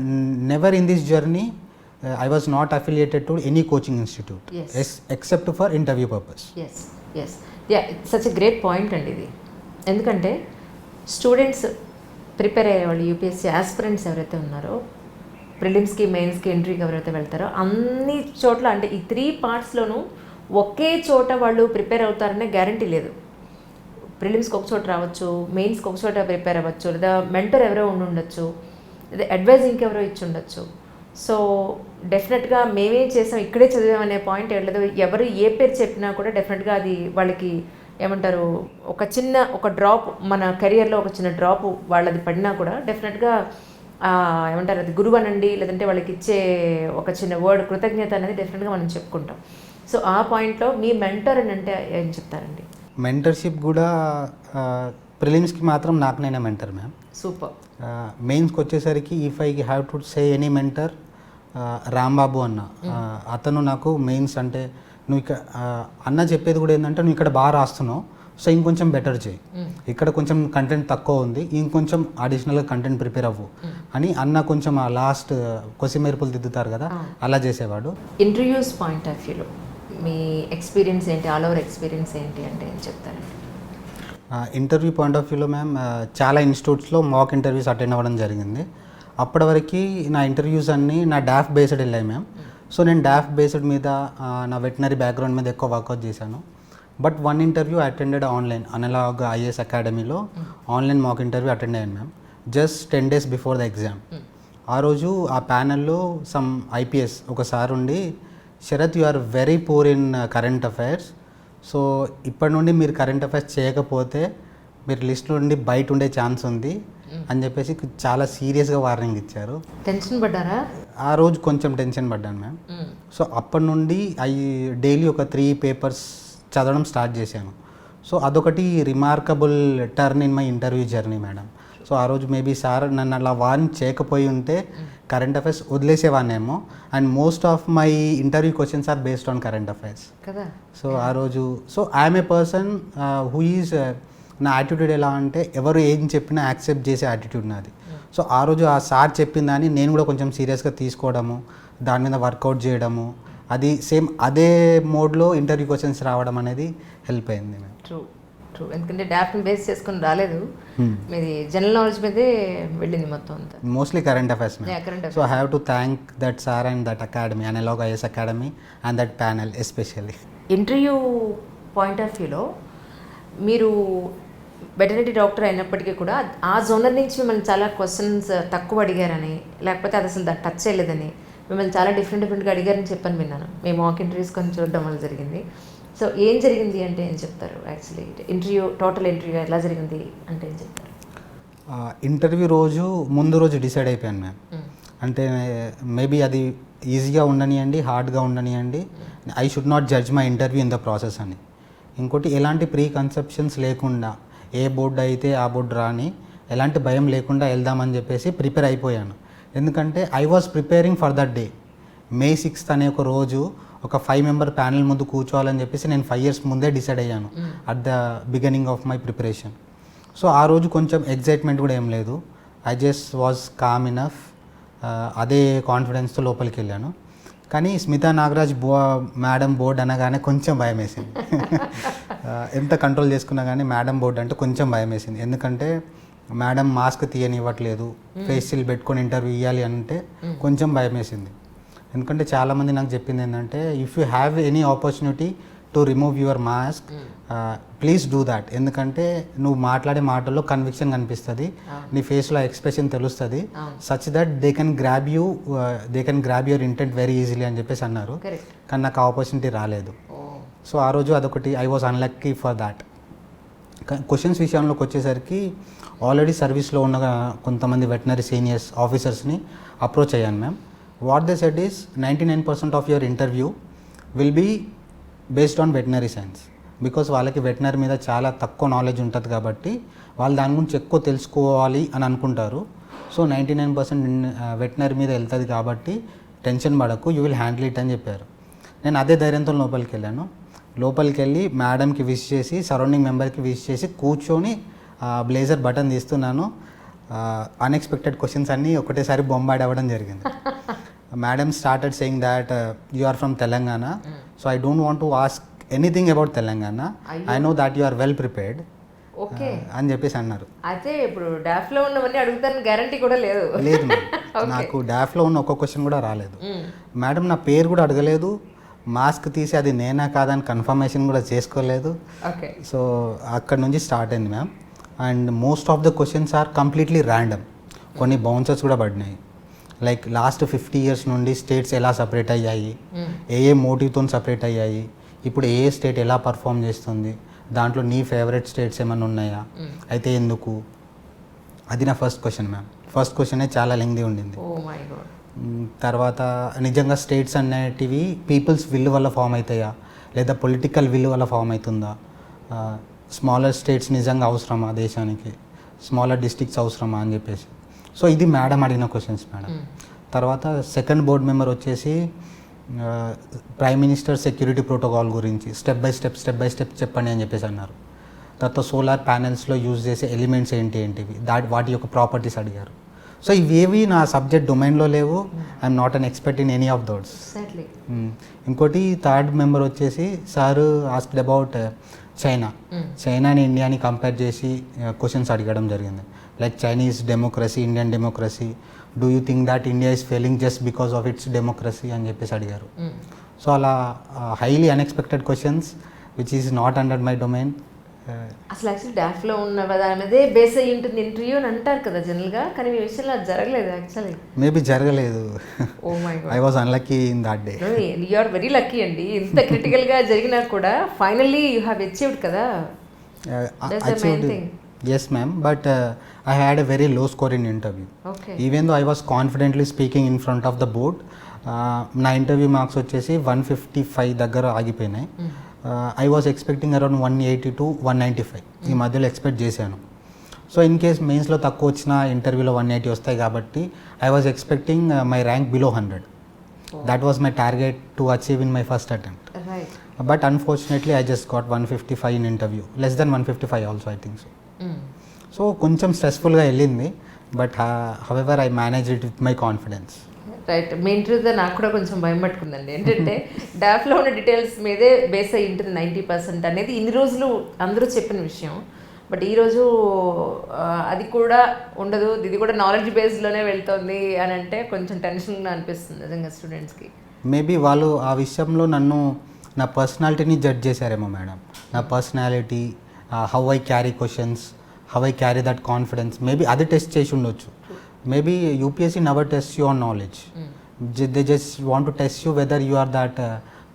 never in this journey I was not affiliated to any coaching institute, except for interview purpose. Yes. Yeah, it's such a great point అండి ఇది. ఎందుకంటే స్టూడెంట్స్ ప్రిపేర్ అయ్యేవాళ్ళు, యూపీఎస్సీ ఆస్పిరెంట్స్ ఎవరైతే ఉన్నారో, ప్రిలిమ్స్కి మెయిన్స్కి ఎంట్రీకి ఎవరైతే వెళ్తారో అన్ని చోట్ల అంటే ఈ 3 partsలోనూ ఒకే చోట వాళ్ళు ప్రిపేర్ అవుతారనే గ్యారంటీ లేదు. ప్రిలిమ్స్కి ఒక చోట రావచ్చు, మెయిన్స్కి ఒక చోట ప్రిపేర్ అవ్వచ్చు, లేదా మెంటర్ ఎవరో ఉండొచ్చు, లేదా అడ్వైజ్ ఇంకెవరో ఇచ్చి ఉండొచ్చు. సో డెఫినెట్గా మేమేం చేసాం ఇక్కడే చదివామనే పాయింట్ లేదు. ఎవరు ఏ పేరు చెప్పినా కూడా డెఫినెట్గా అది వాళ్ళకి ఏమంటారు, ఒక డ్రాప్, మన కెరియర్లో ఒక చిన్న డ్రాప్ వాళ్ళది పడినా కూడా డెఫినెట్గా ఏమంటారు, అది గురువు అనండి, లేదంటే వాళ్ళకి ఇచ్చే ఒక చిన్న వర్డ్ కృతజ్ఞత అనేది డెఫినెట్గా మనం చెప్పుకుంటాం. సో ఆ పాయింట్లో మీ మెంటర్ అని అంటే ఏం చెప్తారండి? మెంటర్షిప్ కూడా ప్రిలిమ్స్కి మాత్రం నాకు నేనే మెంటర్ మ్యామ్. సూపర్. మెయిన్స్కి వచ్చేసరికి if I have to say any mentor, Rambabu అన్న. అతను నాకు మెయిన్స్ అంటే నువ్వు అన్న చెప్పేది కూడా ఏంటంటే నువ్వు ఇక్కడ బాగా రాస్తున్నావు, సో ఇంకొంచెం బెటర్ చేయి, ఇక్కడ కొంచెం కంటెంట్ తక్కువ ఉంది, ఇంకొంచెం అడిషనల్గా కంటెంట్ ప్రిపేర్ అవ్వు అని అన్న కొంచెం ఆ లాస్ట్ కొసిమెరుపులు దిద్దుతారు కదా, అలా చేసేవాడు. ఇంటర్వ్యూస్ పాయింట్ ఆఫ్ వ్యూలో మీ ఎక్స్పీరియన్స్ ఏంటి, ఆల్ ఓవర్ ఎక్స్పీరియన్స్ ఏంటి అంటే ఏం చెప్తారండి? ఇంటర్వ్యూ పాయింట్ ఆఫ్ వ్యూలో మ్యామ్ చాలా ఇన్స్టిట్యూట్స్లో మాక్ ఇంటర్వ్యూస్ అటెండ్ అవ్వడం జరిగింది. అప్పటి వరకు నా ఇంటర్వ్యూస్ అన్నీ నా డాఫ్ బేస్డ్ వెళ్ళాయి మ్యామ్. సో నేను డాఫ్ బేస్డ్ మీద నా వెటనరీ బ్యాక్గ్రౌండ్ మీద ఎక్కువ వర్కౌట్ చేశాను. But 1 interview attended online, Analog IAS అకాడమీలో ఆన్లైన్ మాక్ ఇంటర్వ్యూ అటెండ్ అయ్యాను ma'am, just 10 days before the exam. ఆ రోజు ఆ ప్యానెల్లో సమ్ IPS ఒక సార్ ఉండి, Sarath you are very poor in current affairs, so ఇప్పటి నుండి మీరు కరెంట్ అఫైర్స్ చేయకపోతే మీరు లిస్ట్ నుండి బయట ఉండే ఛాన్స్ ఉంది అని చెప్పేసి చాలా సీరియస్గా వార్నింగ్ ఇచ్చారు. టెన్షన్ పడ్డారా? ఆ రోజు కొంచెం టెన్షన్ పడ్డాను మ్యామ్. సో అప్పటి నుండి డైలీ ఒక 3 papers చదవడం స్టార్ట్ చేశాను. సో అదొకటి remarkable turn in my interview journey madam. So ఆ రోజు మేబీ సార్ నన్ను అలా వార్న్ చేయకపోయి ఉంటే కరెంట్ అఫైర్స్ వదిలేసేవాన్నేమో. And most of my interview questions are based on current affairs కదా. సో ఆ రోజు I'm a person who is, నా యాటిట్యూడ్ ఎలా అంటే ఎవరు ఏం చెప్పినా యాక్సెప్ట్ చేసే యాటిట్యూడ్ నాది. సో ఆ రోజు ఆ సార్ చెప్పిందని నేను కూడా కొంచెం సీరియస్గా తీసుకోవడము, దాని మీద వర్కౌట్ చేయడము, అది సేమ్ అదే మోడ్లో ఇంటర్వ్యూ క్వశ్చన్స్ రావడం అనేది హెల్ప్ అయింది మ్యామ్. ట్రూ ట్రూ, ఎందుకంటే డాఫ్ని బేస్ చేసుకుని రాలేదు, మీది జనరల్ నాలెడ్జ్ మీదే వెళ్ళింది మొత్తం అంతా. Mostly current affairs ma'am. Current so I have to thank that sir and that academy, Analog IAS academy and that panel especially. Interview point of వ్యూలో మీరు వెటర్నరీ డాక్టర్ అయినప్పటికీ కూడా ఆ జోనర్ నుంచి మిమ్మల్ని చాలా క్వశ్చన్స్ తక్కువ అడిగారని, లేకపోతే అది అసలు టచ్ చేయలేదని, మిమ్మల్ని చాలా డిఫరెంట్గా అడిగారని చెప్పని విన్నాను. మేము మాక్ ఇంటర్వ్యూస్ కొన్ని చూడడం వల్ల జరిగింది. సో ఏం జరిగింది అంటే ఏం చెప్తారు? యాక్చువల్లీ టోటల్ ఇంటర్వ్యూ ఎలా జరిగింది అంటే ఏం చెప్తారు? ఇంటర్వ్యూ రోజు ముందు రోజు డిసైడ్ అయిపోయాను మ్యామ్. అంటే మేబీ అది ఈజీగా ఉండనియండి, హార్డ్గా ఉండనియండి, I should not judge my interview in the process అని. ఇంకోటి ఎలాంటి ప్రీ కన్సెప్షన్స్ లేకుండా ఏ బోర్డు అయితే ఆ బోర్డు రాని, ఎలాంటి భయం లేకుండా వెళ్దామని చెప్పేసి ప్రిపేర్ అయిపోయాను. ఎందుకంటే I was preparing for that day. May 6th అనే ఒక రోజు ఒక 5 మెంబర్ ప్యానెల్ ముందు కూర్చోవాలని చెప్పేసి నేను 5 years ముందే డిసైడ్ అయ్యాను at the beginning of my preparation. So ఆ రోజు కొంచెం ఎగ్జైట్మెంట్ కూడా ఏం లేదు, I just was calm enough. అదే కాన్ఫిడెన్స్తో లోపలికి వెళ్ళాను. కానీ స్మితా నాగరాజ్ మేడం బోర్డ్ అనగానే కొంచెం భయం వేసింది. ఎంత కంట్రోల్ చేసుకున్నా కానీ మేడం బోర్డ్ అంటే కొంచెం భయం వేసింది. ఎందుకంటే మేడం మాస్క్ తీయనివ్వట్లేదు, ఫేస్ షీల్డ్ పెట్టుకొని ఇంటర్వ్యూ ఇవ్వాలి అంటే కొంచెం భయం వేసింది. ఎందుకంటే చాలామంది నాకు చెప్పింది ఏంటంటే, if you have any opportunity to remove your mask please do that. ఎందుకంటే నువ్వు మాట్లాడే మాటల్లో కన్విక్షన్ కనిపిస్తుంది, నీ ఫేస్లో ఎక్స్ప్రెషన్ తెలుస్తుంది, such that they can grab your intent very easily అని చెప్పేసి అన్నారు. కానీ నాకు ఆపర్చునిటీ రాలేదు. సో ఆ రోజు అదొకటి, I was unlucky for that. Questions విషయంలోకి వచ్చేసరికి ఆల్రెడీ సర్వీస్లో ఉన్న కొంతమంది వెటనరీ సీనియర్స్ ఆఫీసర్స్ని అప్రోచ్ అయ్యాను ma'am. What they said is 99% of your interview will be based on veterinary science. Because వాళ్ళకి వెటనరీ మీద చాలా తక్కువ నాలెడ్జ్ ఉంటుంది కాబట్టి వాళ్ళు దాని గురించి ఎక్కువ తెలుసుకోవాలి అని అనుకుంటారు. సో 99% వెటనరీ మీద వెళ్తుంది కాబట్టి టెన్షన్ పడకు, యూ విల్ హ్యాండిల్ ఇట్ అని చెప్పారు. నేను అదే ధైర్యంతో లోపలికి వెళ్ళాను. లోపలికి వెళ్ళి మేడంకి విష్ చేసి, సరౌండింగ్ మెంబర్కి విష్ చేసి కూర్చొని బ్లేజర్ బటన్ తీస్తున్నాను. అన్ఎక్స్పెక్టెడ్ క్వశ్చన్స్ అన్నీ ఒకటేసారి బొంబార్డ్ అవ్వడం జరిగింది. Madam started saying that you are from Telangana, so I don't want to ask anything about Telangana, I know that you are well prepared అని చెప్పేసి అన్నారు. అయితే ఇప్పుడు డాఫ్లో ఉన్నవన్నీ అడుగుతారని గ్యారంటీ కూడా లేదు. లేదు నాకు డాఫ్లో ఉన్న ఒక్క క్వశ్చన్ కూడా రాలేదు. మేడం నా పేరు కూడా అడగలేదు, మాస్క్ తీసి అది నేనా కాదని కన్ఫర్మేషన్ కూడా చేసుకోలేదు. సో అక్కడ నుంచి స్టార్ట్ అయింది ma'am. And most of the questions are completely random. కొన్ని బౌన్సర్స్ కూడా పడినాయి. లైక్ లాస్ట్ 50 years నుండి స్టేట్స్ ఎలా సపరేట్ అయ్యాయి, ఏ మోటివ్తో సపరేట్ అయ్యాయి, ఇప్పుడు ఏ స్టేట్ ఎలా పర్ఫామ్ చేస్తుంది, దాంట్లో నీ ఫేవరెట్ స్టేట్స్ ఏమైనా ఉన్నాయా, అయితే ఎందుకు, అది నా ఫస్ట్ క్వశ్చన్ మ్యామ్. ఫస్ట్ క్వశ్చనే చాలా లెంగ్దీ ఉండింది. తర్వాత నిజంగా స్టేట్స్ అనేటివి పీపుల్స్ విల్ వల్ల ఫామ్ అవుతాయా, లేదా పొలిటికల్ విల్ వల్ల ఫామ్ అవుతుందా, స్మాలర్ స్టేట్స్ నిజంగా అవసరమా దేశానికి, స్మాలర్ డిస్ట్రిక్ట్స్ అవసరమా అని చెప్పేసి. సో ఇది మేడం అడిగిన క్వశ్చన్స్ మేడం. తర్వాత సెకండ్ బోర్డ్ మెంబర్ వచ్చేసి ప్రైమ్ మినిస్టర్ సెక్యూరిటీ ప్రోటోకాల్ గురించి స్టెప్ బై స్టెప్ చెప్పండి అని చెప్పేసి అన్నారు. తర్వాత సోలార్ ప్యానెల్స్లో యూజ్ చేసే ఎలిమెంట్స్ ఏంటివి, వాటి యొక్క ప్రాపర్టీస్ అడిగారు. సో ఇవేవి నా సబ్జెక్ట్ డొమైన్లో లేవు. I'm not an expert in any of those. ఇంకోటి థర్డ్ మెంబర్ వచ్చేసి సార్ ఆస్క్డ్ అబౌట్ చైనాని ఇండియాని కంపేర్ చేసి క్వశ్చన్స్ అడగడం జరిగింది. Like Chinese democracy, Indian democracy, do you think that India is failing just because of its democracy అని చెప్పేసి అడిగారు. సో అలా highly unexpected questions which is not under my domain. అసలు యాక్చువల్లీ డాఫ్లో ఉన్న దాని మీదే బేస్ అయ్యి ఉంటుంది ఇంటర్వ్యూ అని అంటారు కదా జనరల్గా, కానీ మీ విషయంలో అది జరగలేదు. యాక్చువల్లీ మేబీ జరగలేదు. Oh my god, I was unlucky in that day. You are very lucky అండి. ఇంత క్రిటికల్గా జరిగినా కూడా ఫైనల్లీ యూ హ్యావ్ అచీవ్డ్ కదా. Yes ma'am, but I had a very low score in interview. Even though I was confidently speaking in front of the board, నా ఇంటర్వ్యూ మార్క్స్ వచ్చేసి 155 దగ్గర ఆగిపోయినాయి. I was expecting around 180 to 195 ఈ మధ్యలో ఎక్స్పెక్ట్ చేశాను. సో ఇన్ కేస్ మెయిన్స్లో తక్కువ వచ్చిన ఇంటర్వ్యూలో 180 వస్తాయి కాబట్టి I was expecting my rank below 100. That was my target to achieve in my first attempt. But unfortunately I just got 155 in interview, less than 155 also I think so. So కొంచెం స్ట్రెస్ఫుల్గా వెళ్ళింది. But however I manage it with my confidence. Right. మీ ఇంటర్వ్యూతో నాకు కూడా కొంచెం భయం పట్టుకుందండి. ఏంటంటే డాఫ్లో ఉన్న డీటెయిల్స్ మీదే బేస్ అయి ఉంటుంది 90% అనేది ఇన్ని రోజులు అందరూ చెప్పిన విషయం. బట్ ఈరోజు అది కూడా ఉండదు, ఇది కూడా నాలెడ్జ్ బేస్లోనే వెళ్తుంది అని అంటే కొంచెం టెన్షన్గా అనిపిస్తుంది నిజంగా స్టూడెంట్స్కి. మేబీ వాళ్ళు ఆ విషయంలో నన్ను నా పర్సనాలిటీని జడ్జ్ చేశారేమో మేడం. నా personality, how I carry questions, how I carry that confidence, maybe అది టెస్ట్ చేసి ఉండొచ్చు. Maybe UPSC never test you on knowledge. They just want to test you whether you are that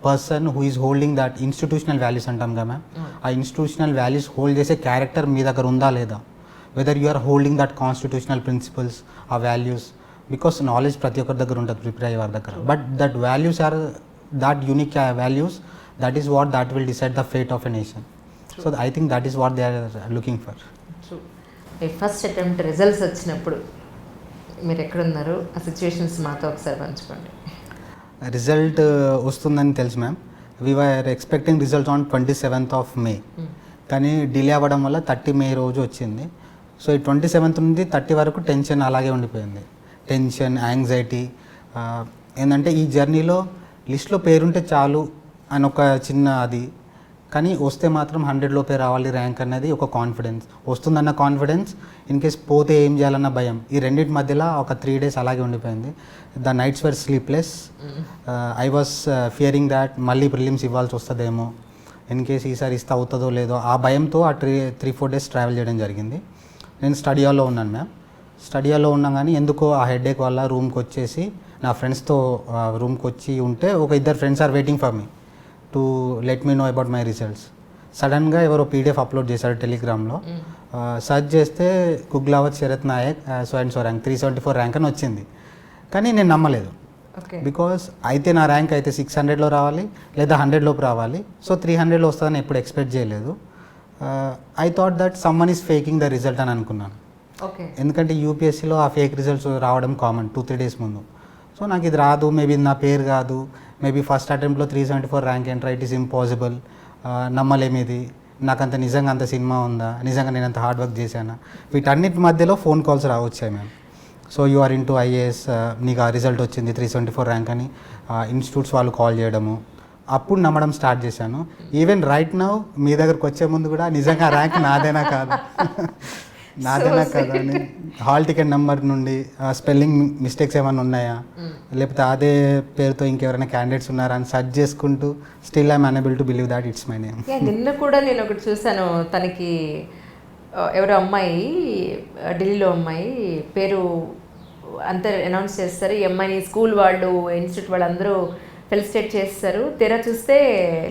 person who is holding that institutional values అంటాం కదా మ్యామ్. ఆ ఇన్స్టిట్యూషనల్ వాల్యూస్ హోల్డ్ చేసే క్యారెక్టర్ మీ దగ్గర ఉందా లేదా, whether you are holding that constitutional principles, ఆ వాల్యూస్. బికాస్ నాలెడ్జ్ ప్రతి ఒక్కరి దగ్గర ఉంటుంది, ప్రిపేర్ అయ్యే వారి దగ్గర. But that values are that unique values, that is what that will decide the fate of a nation. So I think that is what they are looking for. మీ ఫస్ట్ అటెంప్ట్ రిజల్ట్స్ వచ్చినప్పుడు మీరు ఎక్కడున్నారు, ఆ సిచ్యువేషన్స్ మాతో ఒకసారి పంచుకోండి. రిజల్ట్ వస్తుందని తెలుసు ma'am. We're expecting results on 27th of May. కానీ డిలే అవ్వడం వల్ల 30 May రోజు వచ్చింది. సో ఈ 27th నుండి 30 వరకు టెన్షన్ అలాగే ఉండిపోయింది. Tension, anxiety. ఏంటంటే ఈ జర్నీలో లిస్ట్లో పేరుంటే చాలు అని ఒక చిన్న అది, కానీ వస్తే మాత్రం 100 లోపే రావాలి ర్యాంక్ అన్నది ఒక కాన్ఫిడెన్స్. వస్తుందన్న కాన్ఫిడెన్స్, ఇన్ కేస్ పోతే ఏం చేయాలన్న భయం. ఈ రెండింటి మధ్యలో ఒక 3 days అలాగే ఉండిపోయింది. The nights were sleepless. I was Fearing that మళ్ళీ ప్రిలిమ్స్ ఇవ్వాల్సి వస్తుందేమో, ఇన్ కేస్ ఈసారి ఇస్తే అవుతుందో లేదో, ఆ భయంతో ఆ 3-4 days ట్రావెల్ చేయడం జరిగింది. నేను స్టడీ హాల్లో ఉన్నాను మ్యామ్. స్టడీ హాల్లో ఉన్నా కానీ ఎందుకో ఆ హెడేక్ వల్ల రూమ్కి వచ్చేసి నా ఫ్రెండ్స్తో రూమ్కి వచ్చి ఉంటే ఒక 2 friends are waiting for me to let me know about my results. సడన్గా ఎవరో పీడిఎఫ్ అప్లోడ్ చేశారు టెలిగ్రామ్లో. సర్చ్ చేస్తే Kuglawath Sharath Nayak so and so rank 374 rank అని వచ్చింది. కానీ నేను నమ్మలేదు. బికాస్ అయితే నా ర్యాంక్ అయితే 600లో రావాలి లేదా 100 లోపు రావాలి. సో 300లో వస్తుందని ఎప్పుడు ఎక్స్పెక్ట్ చేయలేదు. I thought that someone is faking the result అని అనుకున్నాను. ఎందుకంటే యూపీఎస్సీలో ఆ ఫేక్ రిజల్ట్స్ రావడం కామన్ 2-3 days ముందు. సో నాకు ఇది రాదు, మేబీ నా పేరు కాదు, మేబీ ఫస్ట్ అటెంప్ట్లో 374 rank enter, it is impossible, నమ్మలేము ఇది, నాకంత నిజంగా అంత సినిమా ఉందా, నిజంగా నేను అంత హార్డ్ వర్క్ చేశానా, వీటన్నిటి మధ్యలో ఫోన్ కాల్స్ వచ్చాయి ma'am. So you are in to IAS, నీకు ఆ రిజల్ట్ వచ్చింది 374 ర్యాంక్ అని ఇన్స్టిట్యూట్స్ వాళ్ళు కాల్ చేయడము. అప్పుడు నమ్మడం స్టార్ట్ చేశాను. ఈవెన్ రైట్ నౌ మీ దగ్గరకు వచ్చే ముందు కూడా నిజంగా ర్యాంక్ నాదేనా కాదు నాదేనా కదా అని హాల్ టికెట్ నెంబర్ నుండి స్పెల్లింగ్ మిస్టేక్స్ ఏమైనా ఉన్నాయా, లేకపోతే అదే పేరుతో ఇంకెవరైనా క్యాండిడేట్స్ ఉన్నారా అని సర్చ్ చేసుకుంటూ still I'm unable to believe that it's my name. నిన్న కూడా నేను ఒకటి చూశాను, తనకి ఎవరో అమ్మాయి, ఢిల్లీలో అమ్మాయి పేరు అంతా అనౌన్స్ చేస్తారు. ఈ అమ్మాయిని స్కూల్ వాళ్ళు, ఇన్స్టిట్యూట్ వాళ్ళందరూ ఫెలిసిటేట్ చేస్తారు. తెరా చూస్తే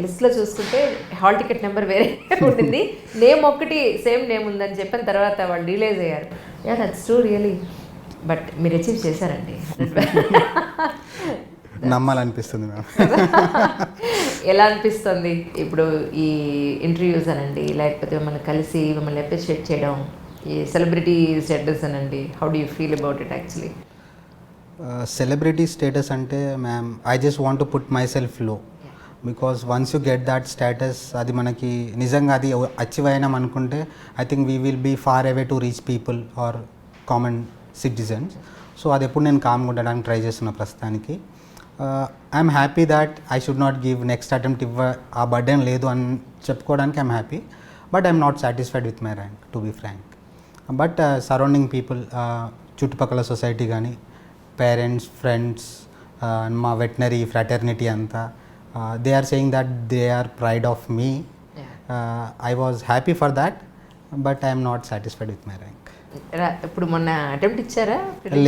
లిస్ట్లో చూసుకుంటే హాల్ టికెట్ నెంబర్ వేరే ఉండింది, నేమ్ ఒక్కటి సేమ్ నేమ్ ఉందని చెప్పిన తర్వాత వాళ్ళు రియలైజ్ అయ్యారు. Yeah that's true really. But మీరు అచీవ్ చేశారండి. నమ్మాలనిపిస్తుంది మ్యామ్. ఎలా అనిపిస్తుంది ఇప్పుడు ఈ ఇంటర్వ్యూస్ అనండి, లేకపోతే మిమ్మల్ని కలిసి మిమ్మల్ని అప్రిషియేట్ చేయడం, ఈ సెలబ్రిటీ స్టేటస్ అనండి, how do you feel about it actually? Celebrity status అంటే ma'am, I just want to put myself low. Because once you get that status, అది మనకి నిజంగా అది అచీవ్ అయినాం అనుకుంటే I think we will be far away to reach people or common citizens. So అది ఎప్పుడు నేను కామ్గా ఉండడానికి ట్రై చేస్తున్నా ప్రస్తుతానికి. I'm happy that I should not give next attempt ఆ బర్డెన్ లేదు అని చెప్పుకోవడానికి I'm happy. But I'm not satisfied with my rank to be frank. But surrounding people, చుట్టుపక్కల సొసైటీ కానీ, పేరెంట్స్, ఫ్రెండ్స్, మా వెటనరీ ఫ్రాటర్నిటీ అంతా, they are saying that they are pride of me. I was happy for that, but I'm not satisfied with my rank. ఇప్పుడు మొన్న అటెంప్ట్ ఇచ్చారా?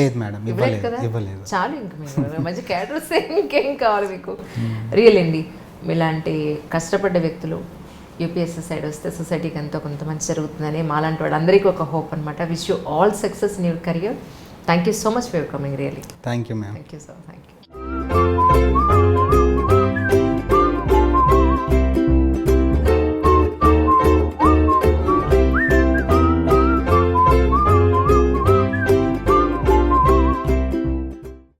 లేదు మేడం, ఇవ్వలేదు. చాలు ఇంకా మీరు మంచి క్యారెక్టర్స్ ఇంకేం కావాలి మీకు? రియల్ అండి, మీలాంటి కష్టపడ్డ వ్యక్తులు యూపీఎస్సీ సైడ్ వస్తే సొసైటీకి ఎంతో కొంత మంచి జరుగుతుందని మాలాంటి వాళ్ళందరికీ ఒక హోప్ అనమాట. Wish you all success in your career. Thank you so much for coming, really. Thank you, ma'am. Thank you, sir. Thank you.